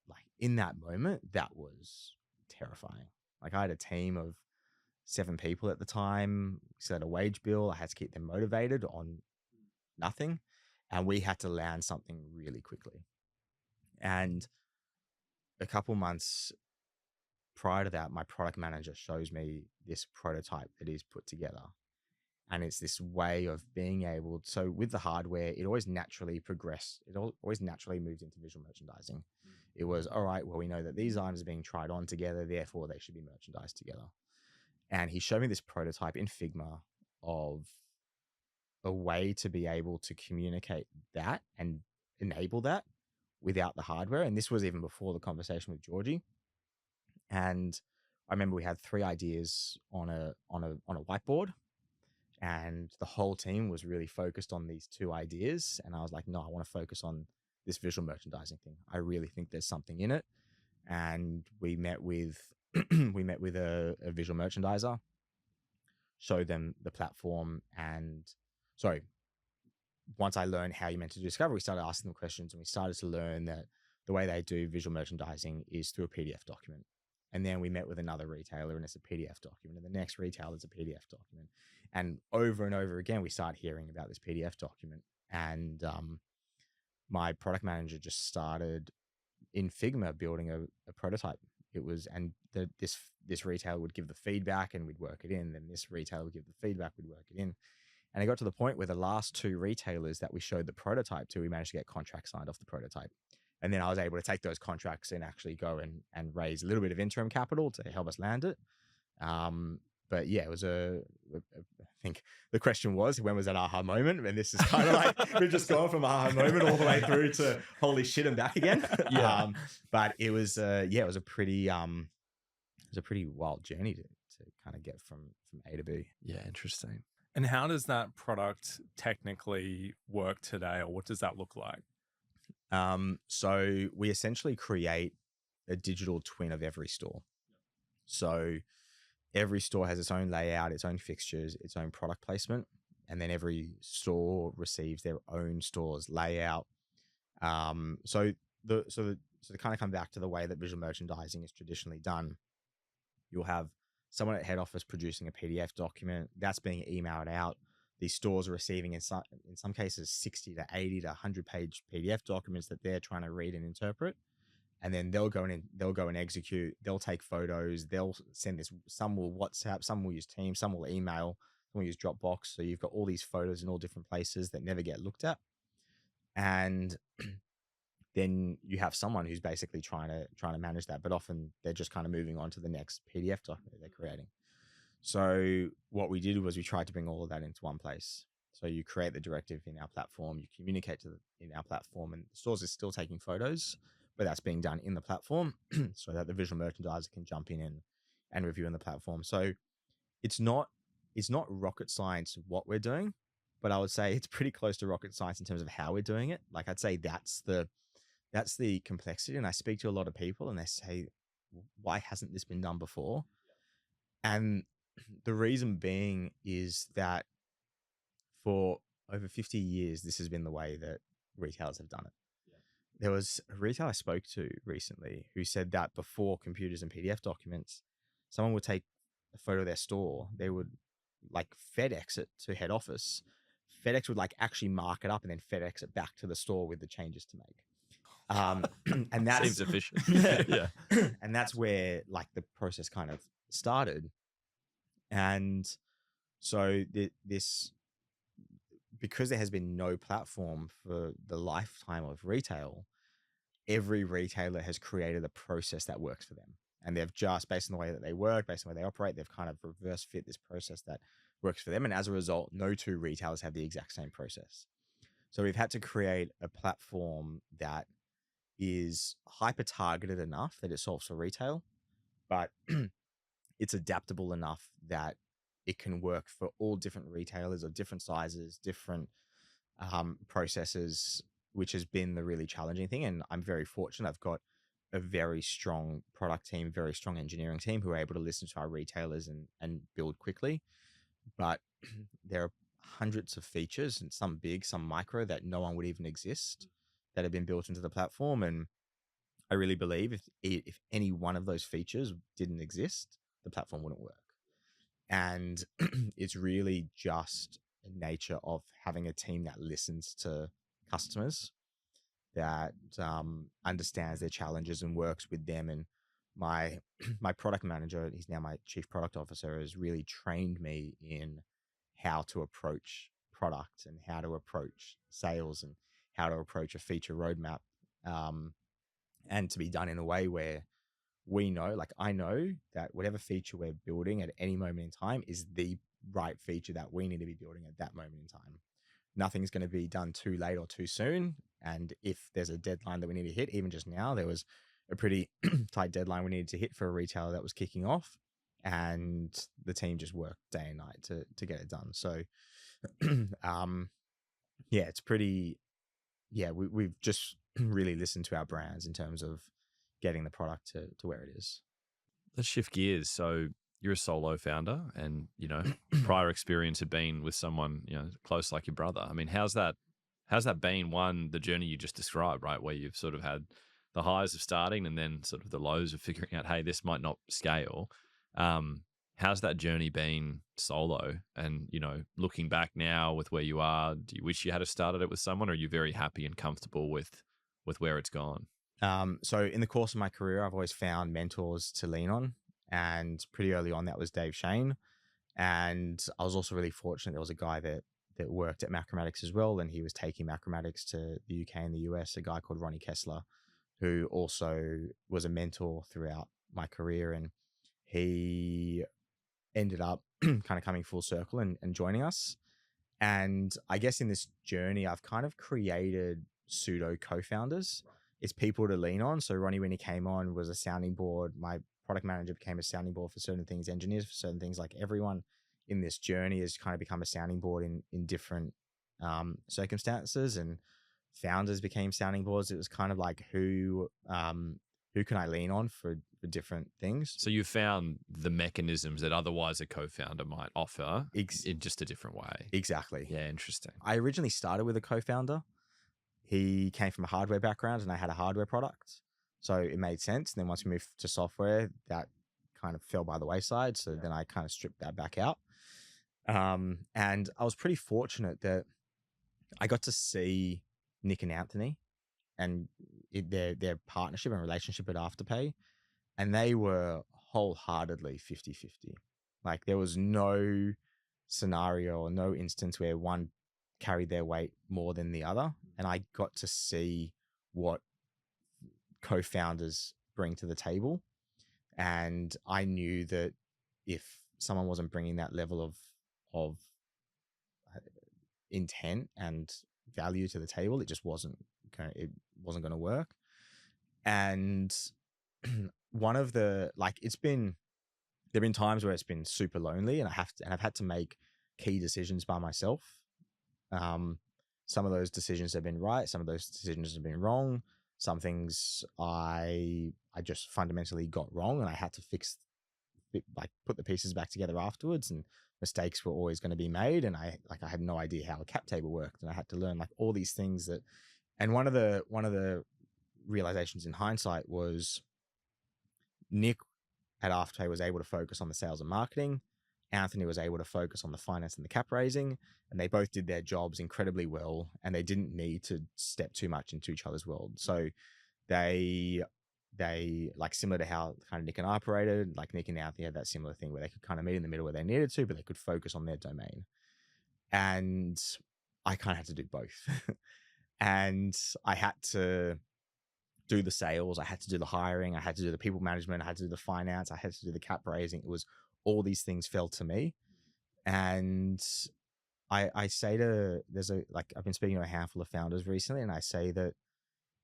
like in that moment, that was terrifying. Like I had a team of 7 people at the time. We set a wage bill. I had to keep them motivated on nothing. And we had to land something really quickly. And a couple months prior to that, my product manager shows me this prototype that is put together. And it's this way of being able to, so with the hardware, it always naturally progressed. It always naturally moved into visual merchandising. It was, all right, well, we know that these items are being tried on together, therefore they should be merchandised together. And he showed me this prototype in Figma of a way to be able to communicate that and enable that without the hardware. And this was even before the conversation with Georgie. And I remember we had 3 ideas on a whiteboard, and the whole team was really focused on these 2 ideas. And I was like, no, I want to focus on this visual merchandising thing. I really think there's something in it. And we met with a visual merchandiser, showed them the platform, and sorry, once I learned how you meant to do discovery, we started asking them questions, and we started to learn that the way they do visual merchandising is through a PDF document. And then we met with another retailer, and it's a PDF document, and the next retailer is a PDF document. And over again, we start hearing about this PDF document. And my product manager just started in Figma building a prototype. It was, and this retailer would give the feedback and we'd work it in. Then this retailer would give the feedback, we'd work it in. And it got to the point where the last 2 retailers that we showed the prototype to, we managed to get contracts signed off the prototype. And then I was able to take those contracts and actually go and raise a little bit of interim capital to help us land it. But yeah, it was I think the question was, when was that aha moment? And this is kind of like, we've just gone from aha moment all the way through to holy shit and back again. Yeah. But it was, it was a pretty wild journey to kind of get from A to B. Yeah, interesting. And how does that product technically work today, or what does that look like? So we essentially create a digital twin of every store. So every store has its own layout, its own fixtures, its own product placement, and then every store receives their own store's layout. So to kind of come back to the way that visual merchandising is traditionally done, you'll have someone at head office producing a PDF document that's being emailed out. These stores are receiving in some cases 60 to 80 to 100 page PDF documents that they're trying to read and interpret. And then they'll go and execute. They'll take photos. They'll send this. Some will WhatsApp. Some will use Teams. Some will email. Some will use Dropbox. So you've got all these photos in all different places that never get looked at. And then you have someone who's basically trying to manage that. But often they're just kind of moving on to the next PDF document they're creating. So what we did was we tried to bring all of that into one place. So you create the directive in our platform. You communicate in our platform, and the stores is still taking photos, but that's being done in the platform so that the visual merchandiser can jump in and review in the platform. So it's not rocket science what we're doing, but I would say it's pretty close to rocket science in terms of how we're doing it. Like I'd say that's the complexity. And I speak to a lot of people and they say, why hasn't this been done before? And the reason being is that for over 50 years, this has been the way that retailers have done it. There was a retailer I spoke to recently who said that before computers and PDF documents, someone would take a photo of their store. They would like FedEx it to head office. FedEx would like actually mark it up and then FedEx it back to the store with the changes to make. And that seems efficient. Yeah. And that's where like the process kind of started. And so this, because there has been no platform for the lifetime of retail, every retailer has created a process that works for them. And they've just, based on the way that they work, based on the way they operate, they've kind of reverse fit this process that works for them. And as a result, no 2 retailers have the exact same process. So we've had to create a platform that is hyper targeted enough that it solves for retail, but it's adaptable enough that it can work for all different retailers of different sizes, different processes, which has been the really challenging thing. And I'm very fortunate. I've got a very strong product team, very strong engineering team who are able to listen to our retailers and build quickly. But there are hundreds of features, and some big, some micro, that no one would even exist, that have been built into the platform. And I really believe if any one of those features didn't exist, the platform wouldn't work. And it's really just a nature of having a team that listens to customers, that understands their challenges and works with them. And my product manager, he's now my chief product officer, has really trained me in how to approach product and how to approach sales and how to approach a feature roadmap, and to be done in a way where we know, like I know that whatever feature we're building at any moment in time is the right feature that we need to be building at that moment in time. nothing's going to be done too late or too soon. And if there's a deadline that we need to hit, even just now, there was a pretty tight deadline we needed to hit for a retailer that was kicking off, and the team just worked day and night to get it done. So, yeah, it's pretty. Yeah, we've just really listened to our brands in terms of getting the product to where it is. Let's shift gears. So you're a solo founder, and prior experience had been with someone close like your brother. I mean, how's that been? One, the journey you just described, right, where you've sort of had the highs of starting and then sort of the lows of figuring out, hey, this might not scale. How's that journey been solo? And looking back now with where you are, do you wish you had started it with someone, or are you very happy and comfortable with where it's gone? So in the course of my career, I've always found mentors to lean on, and pretty early on, that was Dave Shane. And I was also really fortunate. There was a guy that worked at Macromatics as well, and he was taking Macromatics to the UK and the US, a guy called Ronnie Kessler, who also was a mentor throughout my career. And he ended up kind of coming full circle and joining us. And I guess in this journey, I've kind of created pseudo co-founders. It's people to lean on. So Ronnie, when he came on, was a sounding board. My product manager became a sounding board for certain things, engineers for certain things. Like everyone in this journey has kind of become a sounding board in different circumstances, and founders became sounding boards. It was kind of like who can I lean on for different things. So you found the mechanisms that otherwise a co-founder might offer in just a different way. Exactly. Yeah, interesting. I originally started with a co-founder. He came from a hardware background and I had a hardware product. So it made sense. And then once we moved to software, that kind of fell by the wayside. So then I kind of stripped that back out. And I was pretty fortunate that I got to see Nick and Anthony and their partnership and relationship at Afterpay. And they were wholeheartedly 50-50. Like there was no scenario or no instance where one carried their weight more than the other. And I got to see what co-founders bring to the table. And I knew that if someone wasn't bringing that level of intent and value to the table, it just wasn't going to work. And one of the, like, there've been times where it's been super lonely and I've had to make key decisions by myself. Some of those decisions have been right. Some of those decisions have been wrong. Some things I just fundamentally got wrong, and I had to put the pieces back together afterwards. And mistakes were always going to be made, and I had no idea how a cap table worked, and I had to learn like all these things that. And one of the realizations in hindsight was Nick at Afterpay was able to focus on the sales and marketing. Anthony was able to focus on the finance and the cap raising, and they both did their jobs incredibly well, and they didn't need to step too much into each other's world. So they like, similar to how kind of Nick and I operated, like Nick and Anthony had that similar thing where they could kind of meet in the middle where they needed to, but they could focus on their domain. And I kind of had to do both. And I had to do the sales, I had to do the hiring, I had to do the people management, I had to do the finance, I had to do the cap raising. It was all these things fell to me. And I say I've been speaking to a handful of founders recently, and I say that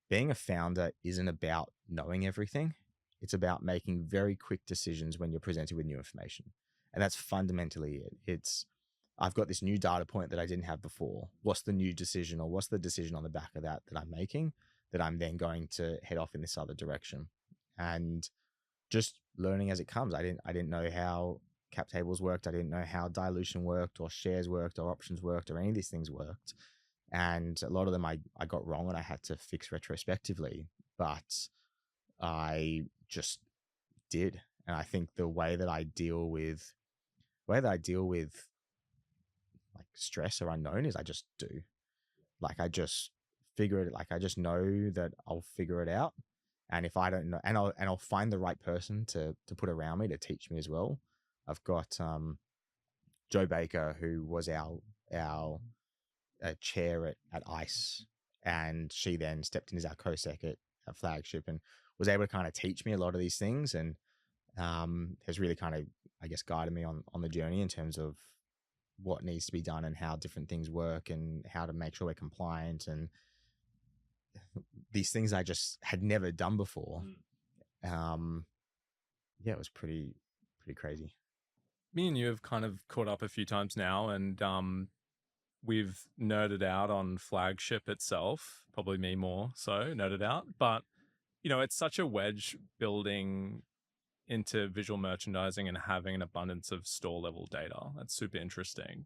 being a founder isn't about knowing everything. It's about making very quick decisions when you're presented with new information. And that's fundamentally it. I've got this new data point that I didn't have before. What's the new decision, or what's the decision on the back of that I'm making, that I'm then going to head off in this other direction? And just learning as it comes. I didn't know how cap tables worked. I didn't know how dilution worked, or shares worked, or options worked, or any of these things worked. And a lot of them I got wrong, and I had to fix retrospectively, but I just did. And I think the way that I deal with like stress or unknown is I just do. Like I just figure it. Like I just know that I'll figure it out. And if I don't know, and I'll find the right person to put around me to teach me as well. I've got Joe Baker, who was our chair at ICE, and she then stepped in as our co-sec at Flagship, and was able to kind of teach me a lot of these things, and has really kind of, I guess, guided me on the journey in terms of what needs to be done and how different things work and how to make sure we're compliant and these things I just had never done before. Yeah, it was pretty crazy. Me and you have kind of caught up a few times now, and we've nerded out on Flagship itself. Probably me more so nerded out, but it's such a wedge building into visual merchandising and having an abundance of store level data. That's super interesting.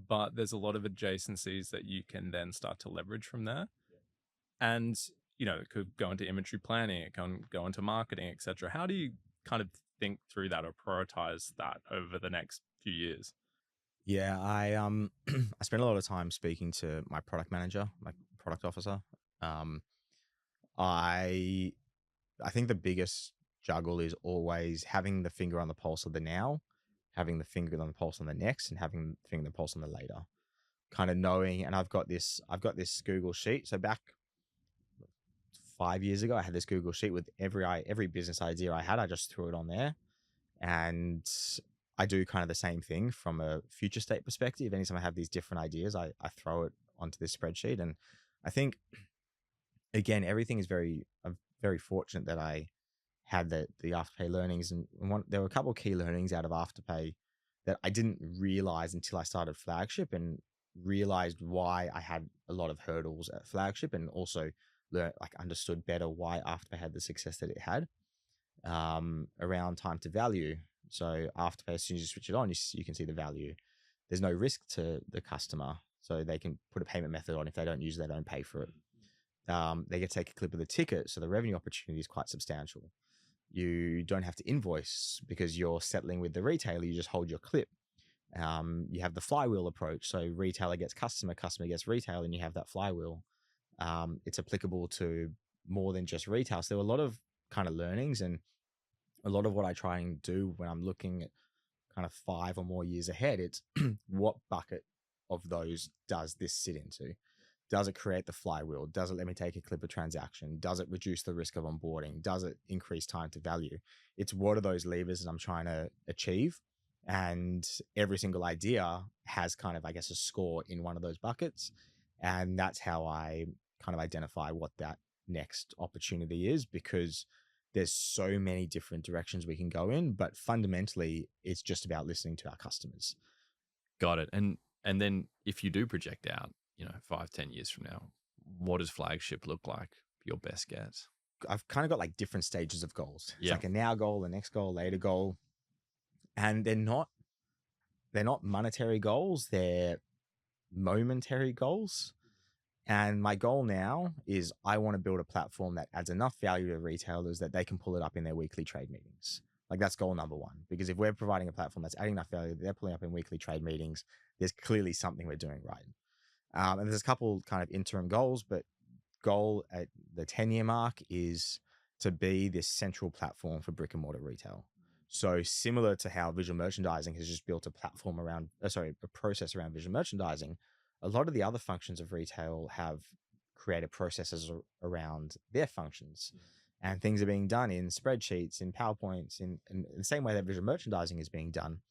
But there's a lot of adjacencies that you can then start to leverage from there. And, it could go into inventory planning, it can go into marketing, etc. How do you kind of think through that or prioritize that over the next few years? Yeah, I I spent a lot of time speaking to my product manager, my product officer. I think the biggest juggle is always having the finger on the pulse of the now, having the finger on the pulse on the next, and having the finger on the pulse on the later. Kind of knowing, and I've got this Google sheet. So back 5 years ago, I had this Google sheet with every business idea I had. I just threw it on there, and I do kind of the same thing from a future state perspective. Anytime I have these different ideas, I throw it onto this spreadsheet, and I think again, everything is I'm very fortunate that I had the Afterpay learnings, and there were a couple of key learnings out of Afterpay that I didn't realize until I started Flagship and realized why I had a lot of hurdles at Flagship, and also understood better why Afterpay had the success that it had around time to value. So Afterpay, as soon as you switch it on, you can see the value. There's no risk to the customer, so they can put a payment method on. If they don't use it, they don't pay for it. They get to take a clip of the ticket, so the revenue opportunity is quite substantial. You don't have to invoice because you're settling with the retailer. You just hold your clip. You have the flywheel approach. So retailer gets customer, customer gets retailer, and you have that flywheel. It's applicable to more than just retail. So there were a lot of kind of learnings, and a lot of what I try and do when I'm looking at kind of 5 or more years ahead, it's what bucket of those does this sit into? Does it create the flywheel? Does it let me take a clip of transaction? Does it reduce the risk of onboarding? Does it increase time to value? It's what are those levers that I'm trying to achieve? And every single idea has kind of, I guess, a score in one of those buckets. And that's how I kind of identify what that next opportunity is, because there's so many different directions we can go in, but fundamentally it's just about listening to our customers. Got it. And then if you do project out, 5-10 years from now, what does Flagship look like? Your best guess? I've kind of got like different stages of goals. It's Yeah. like a now goal, a next goal, later goal. And they're not monetary goals, they're momentary goals. And my goal now is I want to build a platform that adds enough value to retailers that they can pull it up in their weekly trade meetings. Like that's goal number 1, because if we're providing a platform that's adding enough value that they're pulling up in weekly trade meetings, there's clearly something we're doing right. And there's a couple kind of interim goals, but goal at the 10-year mark is to be this central platform for brick and mortar retail. So similar to how visual merchandising has just built a platform around, a process around visual merchandising, a lot of the other functions of retail have created processes around their functions. And things are being done in spreadsheets, in PowerPoints, in the same way that visual merchandising is being done.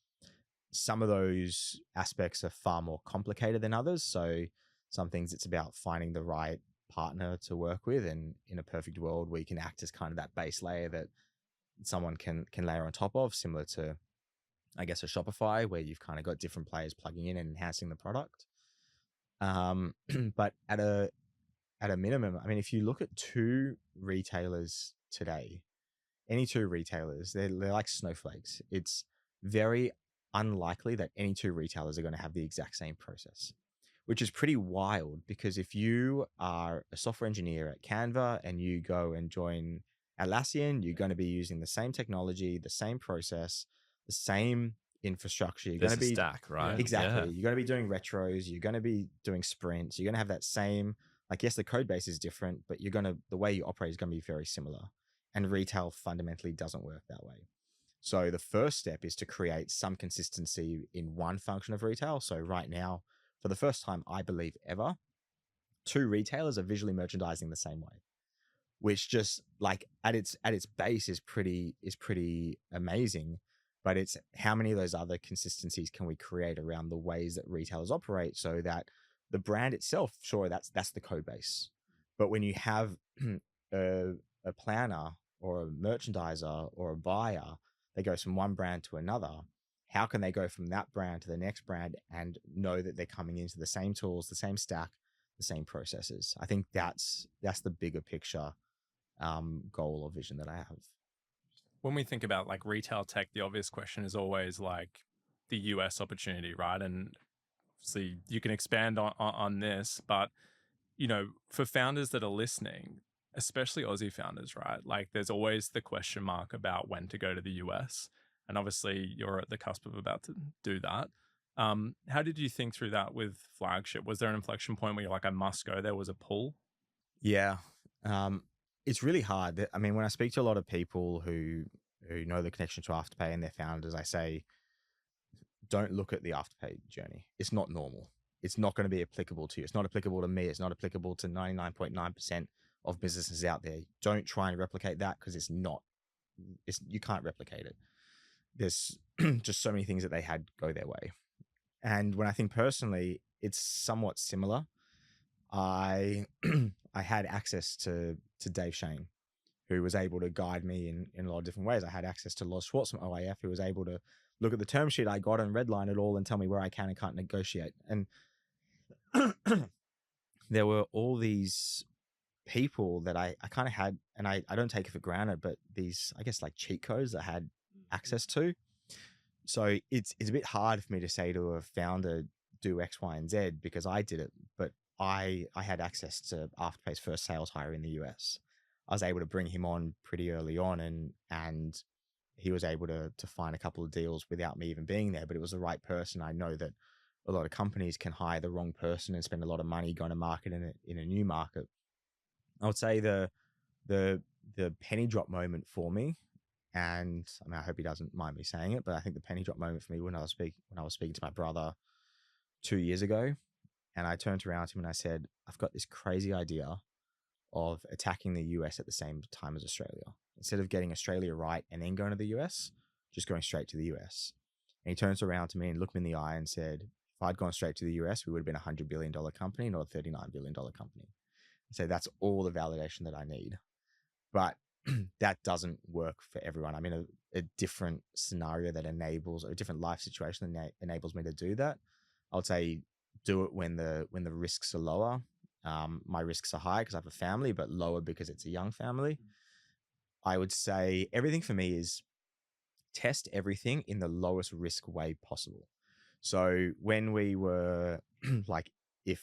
Some of those aspects are far more complicated than others. So some things it's about finding the right partner to work with, and in a perfect world we can act as kind of that base layer that someone can layer on top of, similar to, I guess, a Shopify, where you've kind of got different players plugging in and enhancing the product. But at a minimum, I mean, if you look at 2 retailers today, any 2 retailers, they're like snowflakes. It's very unlikely that any 2 retailers are going to have the exact same process, which is pretty wild, because if you are a software engineer at Canva and you go and join Atlassian, you're going to be using the same technology, the same process, the same infrastructure. You're going to be stack, right? Exactly. Yeah. You're going to be doing retros. You're going to be doing sprints. You're going to have that same, like, yes, the code base is different, but the way you operate is going to be very similar. And retail fundamentally doesn't work that way. So the first step is to create some consistency in one function of retail. So right now, for the first time, I believe ever, 2 retailers are visually merchandising the same way, which just like at its base is pretty amazing. but it's how many of those other consistencies can we create around the ways that retailers operate, so that the brand itself, sure, that's the code base, but when you have a, a planner or a merchandiser or a buyer that goes from one brand to another, how can they go from that brand to the next brand and know that they're coming into the same tools, the same stack, the same processes? I think that's the bigger picture goal or vision that I have. When we think about like retail tech, the obvious question is always like the US opportunity, right? And obviously you can expand on this, but for founders that are listening, especially Aussie founders, right? Like there's always the question mark about when to go to the US. And obviously you're at the cusp of about to do that. How did you think through that with Flagship? Was there an inflection point where you're like, I must go? There was a pull? Yeah. It's really hard. I mean, when I speak to a lot of people who know the connection to Afterpay and their founders, I say, don't look at the Afterpay journey. It's not normal. It's not going to be applicable to you. It's not applicable to me. It's not applicable to 99.9% of businesses out there. Don't try and replicate that, because you can't replicate it. There's just so many things that they had go their way. And when I think personally, it's somewhat similar. I I had access to Dave Shane, who was able to guide me in a lot of different ways. I had access to Loz Schwartz from OIF, who was able to look at the term sheet I got and redline it all and tell me where I can and can't negotiate. And there were all these people that I kind of had, and I don't take it for granted, but these, I guess, like cheat codes I had access to. So it's a bit hard for me to say to a founder, do X, Y, and Z, because I did it, but I had access to Afterpay's first sales hire in the US. I was able to bring him on pretty early on, and he was able to find a couple of deals without me even being there, but it was the right person. I know that a lot of companies can hire the wrong person and spend a lot of money going to market in a new market. I would say the penny drop moment for me, and I mean, I hope he doesn't mind me saying it, but I think the penny drop moment for me when I was speaking to my brother 2 years ago, and I turned around to him and I said, I've got this crazy idea of attacking the US at the same time as Australia. Instead of getting Australia right and then going to the US, just going straight to the US. And he turns around to me and looked me in the eye and said, if I'd gone straight to the US, we would have been a $100 billion company, not a $39 billion company. So that's all the validation that I need. But that doesn't work for everyone. I'm in a different scenario that enables, or a different life situation that enables me to do that. I would say do it when the risks are lower. My risks are high because I have a family, but lower because it's a young family. I would say everything for me is test everything in the lowest risk way possible. So when we were like, when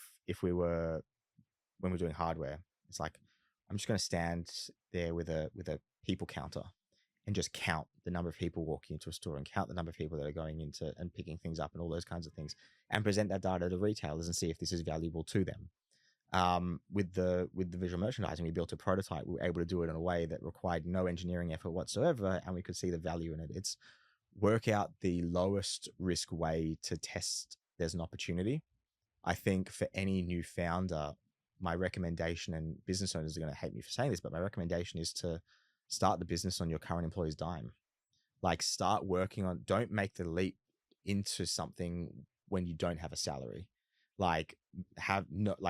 we're doing hardware, it's like, I'm just going to stand there with a people counter and just count the number of people walking into a store and count the number of people that are going into and picking things up and all those kinds of things, and present that data to retailers and see if this is valuable to them. With the visual merchandising, we built a prototype. We were able to do it in a way that required no engineering effort whatsoever, and we could see the value in it. It's work out the lowest risk way to test there's an opportunity. I think for any new founder, my recommendation, and business owners are going to hate me for saying this, but my recommendation is to start the business on your current employee's dime. Like, start working on, don't make the leap into something when you don't have a salary. Like,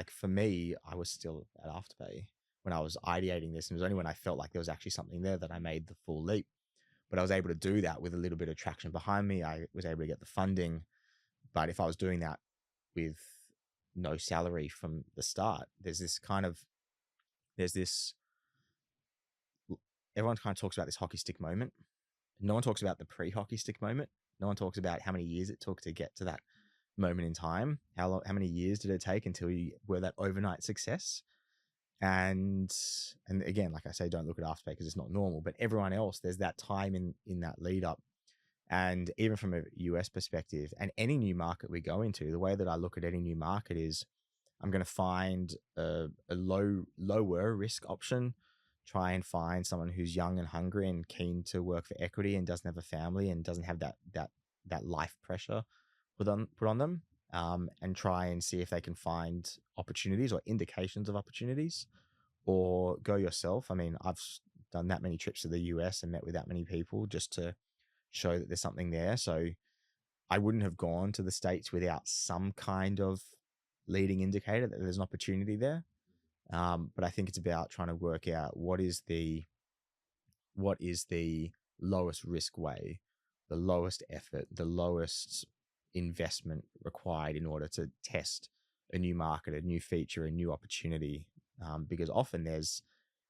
for me, I was still at Afterpay when I was ideating this, and it was only when I felt like there was actually something there that I made the full leap. But I was able to do that with a little bit of traction behind me. I was able to get the funding. But if I was doing that with no salary from the start, everyone kind of talks about this hockey stick moment. No one talks about the pre-hockey stick moment. No one talks about how many years it took to get to that moment in time. How many years did it take until you were that overnight success? And again, like I say, don't look at Afterpay because it's not normal, but everyone else, there's that time in that lead up. And even from a US perspective, and any new market we go into, the way that I look at any new market is, I'm going to find a lower risk option, try and find someone who's young and hungry and keen to work for equity and doesn't have a family and doesn't have that life pressure put on them, and try and see if they can find opportunities or indications of opportunities, or go yourself. I mean, I've done that many trips to the US and met with that many people just to show that there's something there. So I wouldn't have gone to the States without some kind of leading indicator that there's an opportunity there. But I think it's about trying to work out what is the lowest risk way, the lowest effort, the lowest investment required in order to test a new market, a new feature, a new opportunity. Because often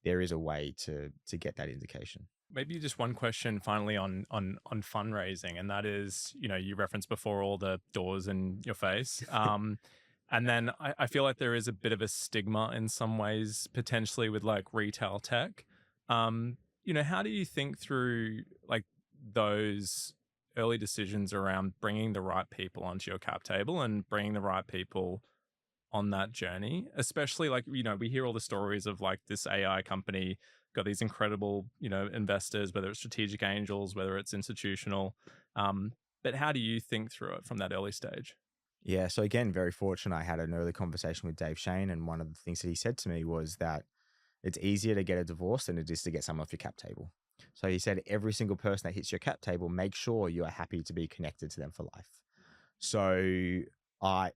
there is a way to get that indication. Maybe just one question finally on fundraising, and that is, you referenced before all the doors in your face. And then I feel like there is a bit of a stigma in some ways, potentially with like retail tech. How do you think through like those early decisions around bringing the right people onto your cap table and bringing the right people on that journey, especially like, we hear all the stories of like this AI company got these incredible, investors, whether it's strategic angels, whether it's institutional. But how do you think through it from that early stage? Yeah. So again, very fortunate. I had an early conversation with Dave Shane, and one of the things that he said to me was that it's easier to get a divorce than it is to get someone off your cap table. So he said, every single person that hits your cap table, make sure you are happy to be connected to them for life. So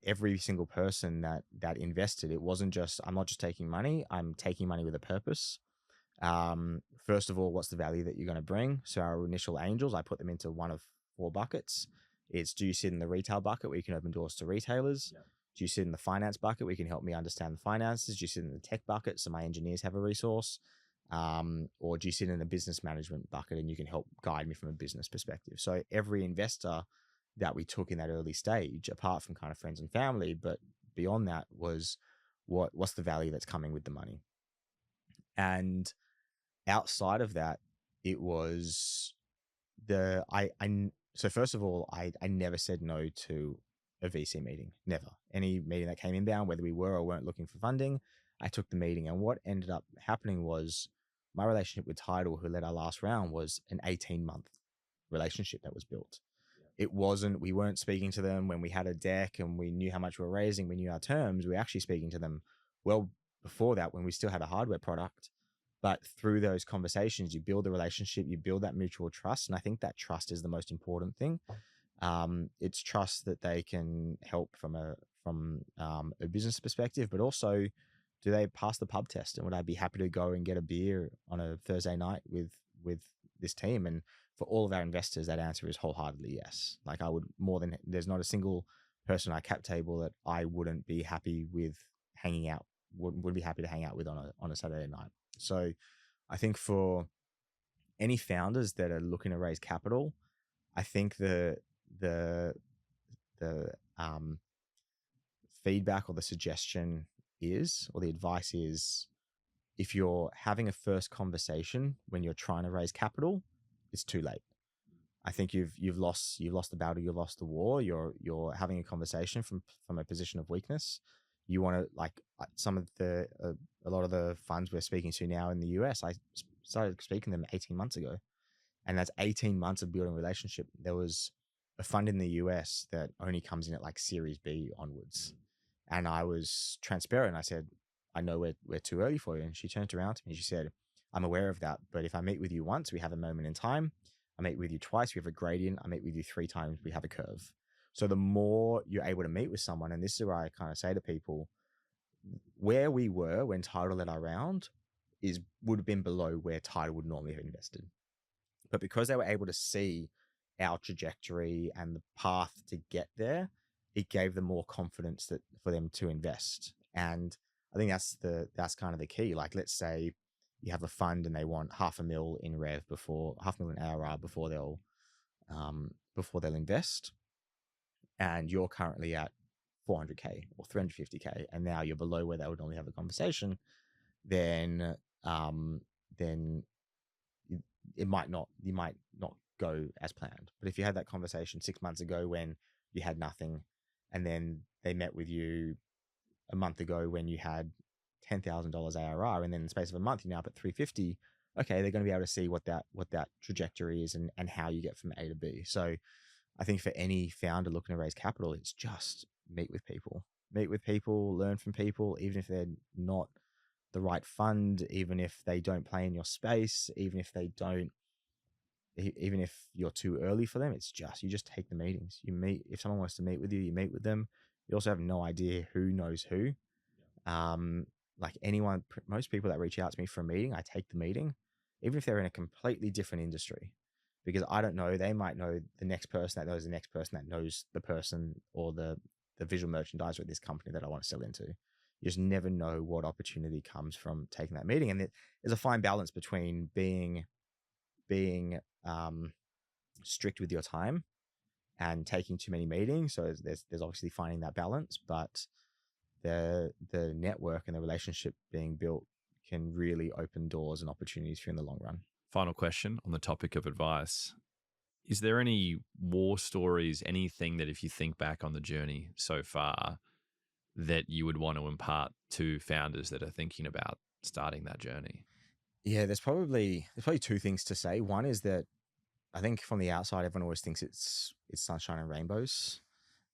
every single person that invested, it wasn't just, I'm not just taking money, I'm taking money with a purpose. First of all, what's the value that you're going to bring? So our initial angels, I put them into one of 4 buckets. It's, do you sit in the retail bucket where you can open doors to retailers? Yeah. Do you sit in the finance bucket where you can help me understand the finances? Do you sit in the tech bucket so my engineers have a resource? Or do you sit in the business management bucket and you can help guide me from a business perspective? So every investor that we took in that early stage, apart from kind of friends and family, but beyond that, was what's the value that's coming with the money? And outside of that, it was so first of all, I never said no to a VC meeting. Never. Any meeting that came inbound, whether we were or weren't looking for funding, I took the meeting. And what ended up happening was my relationship with Tidal, who led our last round, was an 18-month relationship that was built. It wasn't, we weren't speaking to them when we had a deck and we knew how much we were raising, we knew our terms. We were actually speaking to them well before that, when we still had a hardware product. But through those conversations, you build a relationship, you build that mutual trust. And I think that trust is the most important thing. It's trust that they can help from a business perspective, but also, do they pass the pub test? And would I be happy to go and get a beer on a Thursday night with this team? And for all of our investors, that answer is wholeheartedly yes. Like, I would there's not a single person at our cap table that I wouldn't be happy with hanging out, would be happy to hang out with on a Saturday night. So I think for any founders that are looking to raise capital, I think the feedback or the suggestion is, or the advice is, if you're having a first conversation when you're trying to raise capital, it's too late. I think you've lost the battle, you've lost the war. You're having a conversation from a position of weakness. You want to, like, some of a lot of the funds we're speaking to now in the US, I started speaking to them 18 months ago, and that's 18 months of building a relationship. There was a fund in the US that only comes in at like Series B onwards, and I was transparent. I said, I know we're too early for you. And she turned around to me and she said, I'm aware of that, but if I meet with you once, we have a moment in time. I meet with you twice, we have a gradient. I meet with you 3 times, we have a curve. So the more you're able to meet with someone, and this is where I kind of say to people, where we were when Tidal led our round would have been below where Tidal would normally have invested. But because they were able to see our trajectory and the path to get there, it gave them more confidence for them to invest. And I think that's kind of the key. Like, let's say you have a fund and they want $500,000 in rev $500,000 ARR before they'll invest, and you're currently at 400K or 350K, and now you're below where they would normally have a conversation, then you might not go as planned. But if you had that conversation 6 months ago when you had nothing, and then they met with you a month ago when you had $10,000 ARR, and then in the space of a month you're now up at 350, okay, they're going to be able to see what that trajectory is and how you get from A to B. So I think for any founder looking to raise capital, it's just meet with people, learn from people, even if they're not the right fund, even if they don't play in your space, even if they don't even if you're too early for them, you just take the meetings. You meet, if someone wants to meet with you, you meet with them. You also have no idea who knows who. Like most people that reach out to me for a meeting, I take the meeting, even if they're in a completely different industry, because I don't know, they might know the next person that knows the next person that knows the person or the visual merchandiser at this company that I want to sell into. You just never know what opportunity comes from taking that meeting. And there's a fine balance between being strict with your time and taking too many meetings. So there's obviously finding that balance, but the network and the relationship being built can really open doors and opportunities for you in the long run. Final question on the topic of advice. Is there any war stories, anything that if you think back on the journey so far that you would want to impart to founders that are thinking about starting that journey? Yeah, there's probably two things to say. One is that I think from the outside, everyone always thinks it's sunshine and rainbows.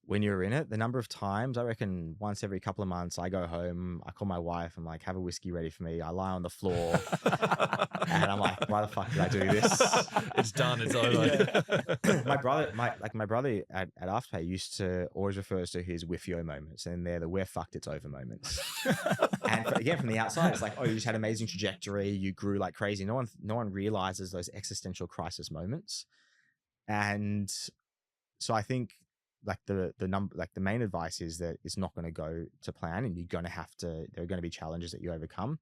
When you're in it, the number of times, I reckon once every couple of months, I go home, I call my wife, I'm like, have a whiskey ready for me. I lie on the floor and I'm like, why the fuck did I do this? It's done. It's over. My brother at Afterpay used to always refer to his whiffio moments, and they're the we're fucked, it's over moments. And again, from the outside, it's like, oh, you just had amazing trajectory. You grew like crazy. No one realizes those existential crisis moments. And so I think like the main advice is that it's not going to go to plan, and there are going to be challenges that you overcome.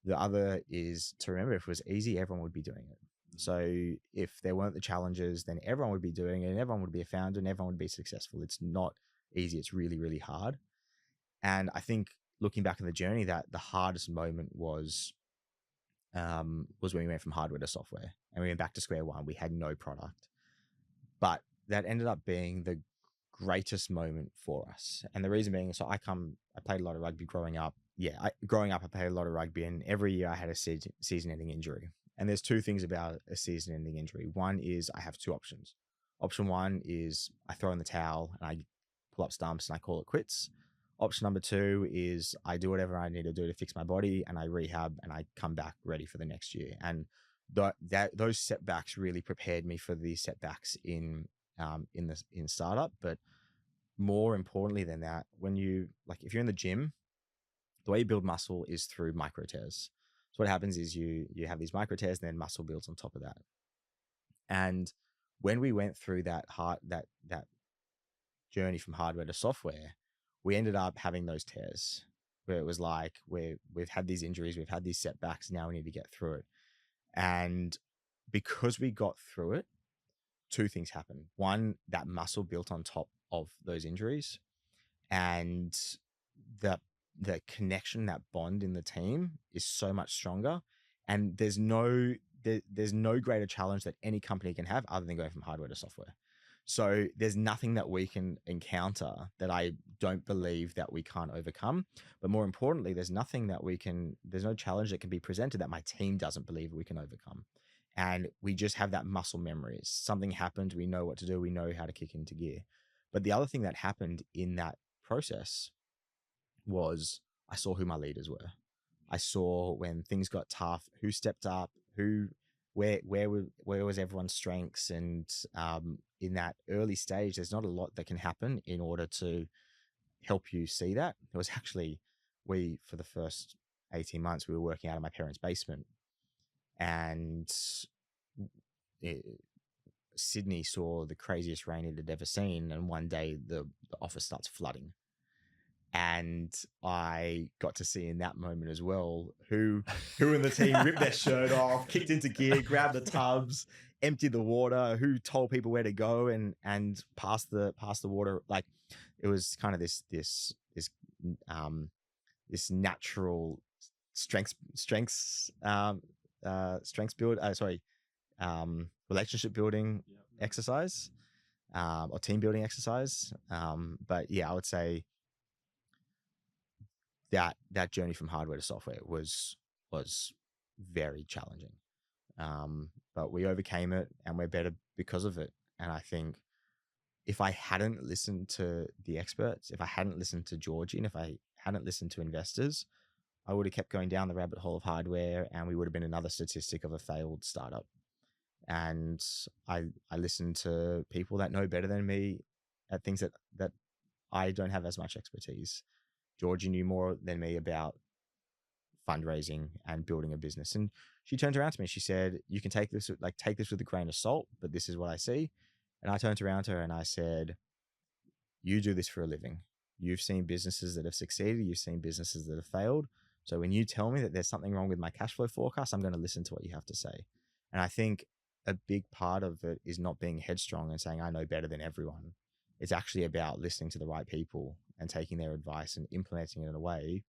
The other is to remember, if it was easy, everyone would be doing it. So if there weren't the challenges, then everyone would be doing it, and everyone would be a founder, and everyone would be successful. It's not easy. It's really, really hard. And I think looking back on the journey, that the hardest moment was when we went from hardware to software, and we went back to square one. We had no product, but that ended up being the greatest moment for us. And the reason being, so I played a lot of rugby growing up. Yeah, growing up, I played a lot of rugby, and every year I had a season-ending injury. And there's two things about a season-ending injury. One is I have two options. Option one is I throw in the towel and I pull up stumps and I call it quits. Option number two is I do whatever I need to do to fix my body, and I rehab and I come back ready for the next year. And those setbacks really prepared me for the setbacks in startup. But more importantly than that, if you're in the gym, the way you build muscle is through micro tears. So what happens is you have these micro tears, and then muscle builds on top of that. And when we went through that journey from hardware to software, we ended up having those tears where it was like we've had these injuries, we've had these setbacks, now we need to get through it. And because we got through it, two things happened. One, that muscle built on top of those injuries, and the connection, that bond in the team is so much stronger. And there's no greater challenge that any company can have other than going from hardware to software. So there's nothing that we can encounter that I don't believe that we can't overcome. But more importantly, there's no challenge that can be presented that my team doesn't believe we can overcome. And we just have that muscle memory. Something happened, we know what to do, we know how to kick into gear. But the other thing that happened in that process was I saw who my leaders were. I saw when things got tough, who stepped up, where was everyone's strengths. And in that early stage, there's not a lot that can happen in order to help you see that. It was actually, for the first 18 months, we were working out of my parents' basement, and Sydney saw the craziest rain it had ever seen. And one day the office starts flooding. And I got to see in that moment as well who in the team ripped their shirt off, kicked into gear, grabbed the tubs, emptied the water, who told people where to go and pass the water. Like, it was kind of this natural relationship building exercise, or team building exercise. But yeah, I would say that journey from hardware to software was very challenging. But we overcame it, and we're better because of it. And I think if I hadn't listened to the experts, if I hadn't listened to Georgie, and if I hadn't listened to investors, I would have kept going down the rabbit hole of hardware, and we would have been another statistic of a failed startup. And I listen to people that know better than me at things that I don't have as much expertise. Georgie knew more than me about fundraising and building a business. And she turned around to me. She said, "You can take this with a grain of salt, but this is what I see." And I turned around to her and I said, "You do this for a living. You've seen businesses that have succeeded. You've seen businesses that have failed. So when you tell me that there's something wrong with my cash flow forecast, I'm going to listen to what you have to say." And I think a big part of it is not being headstrong and saying, "I know better than everyone." It's actually about listening to the right people and taking their advice and implementing it in a way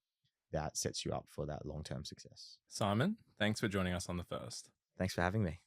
that sets you up for that long-term success. Simon, thanks for joining us on The First. Thanks for having me.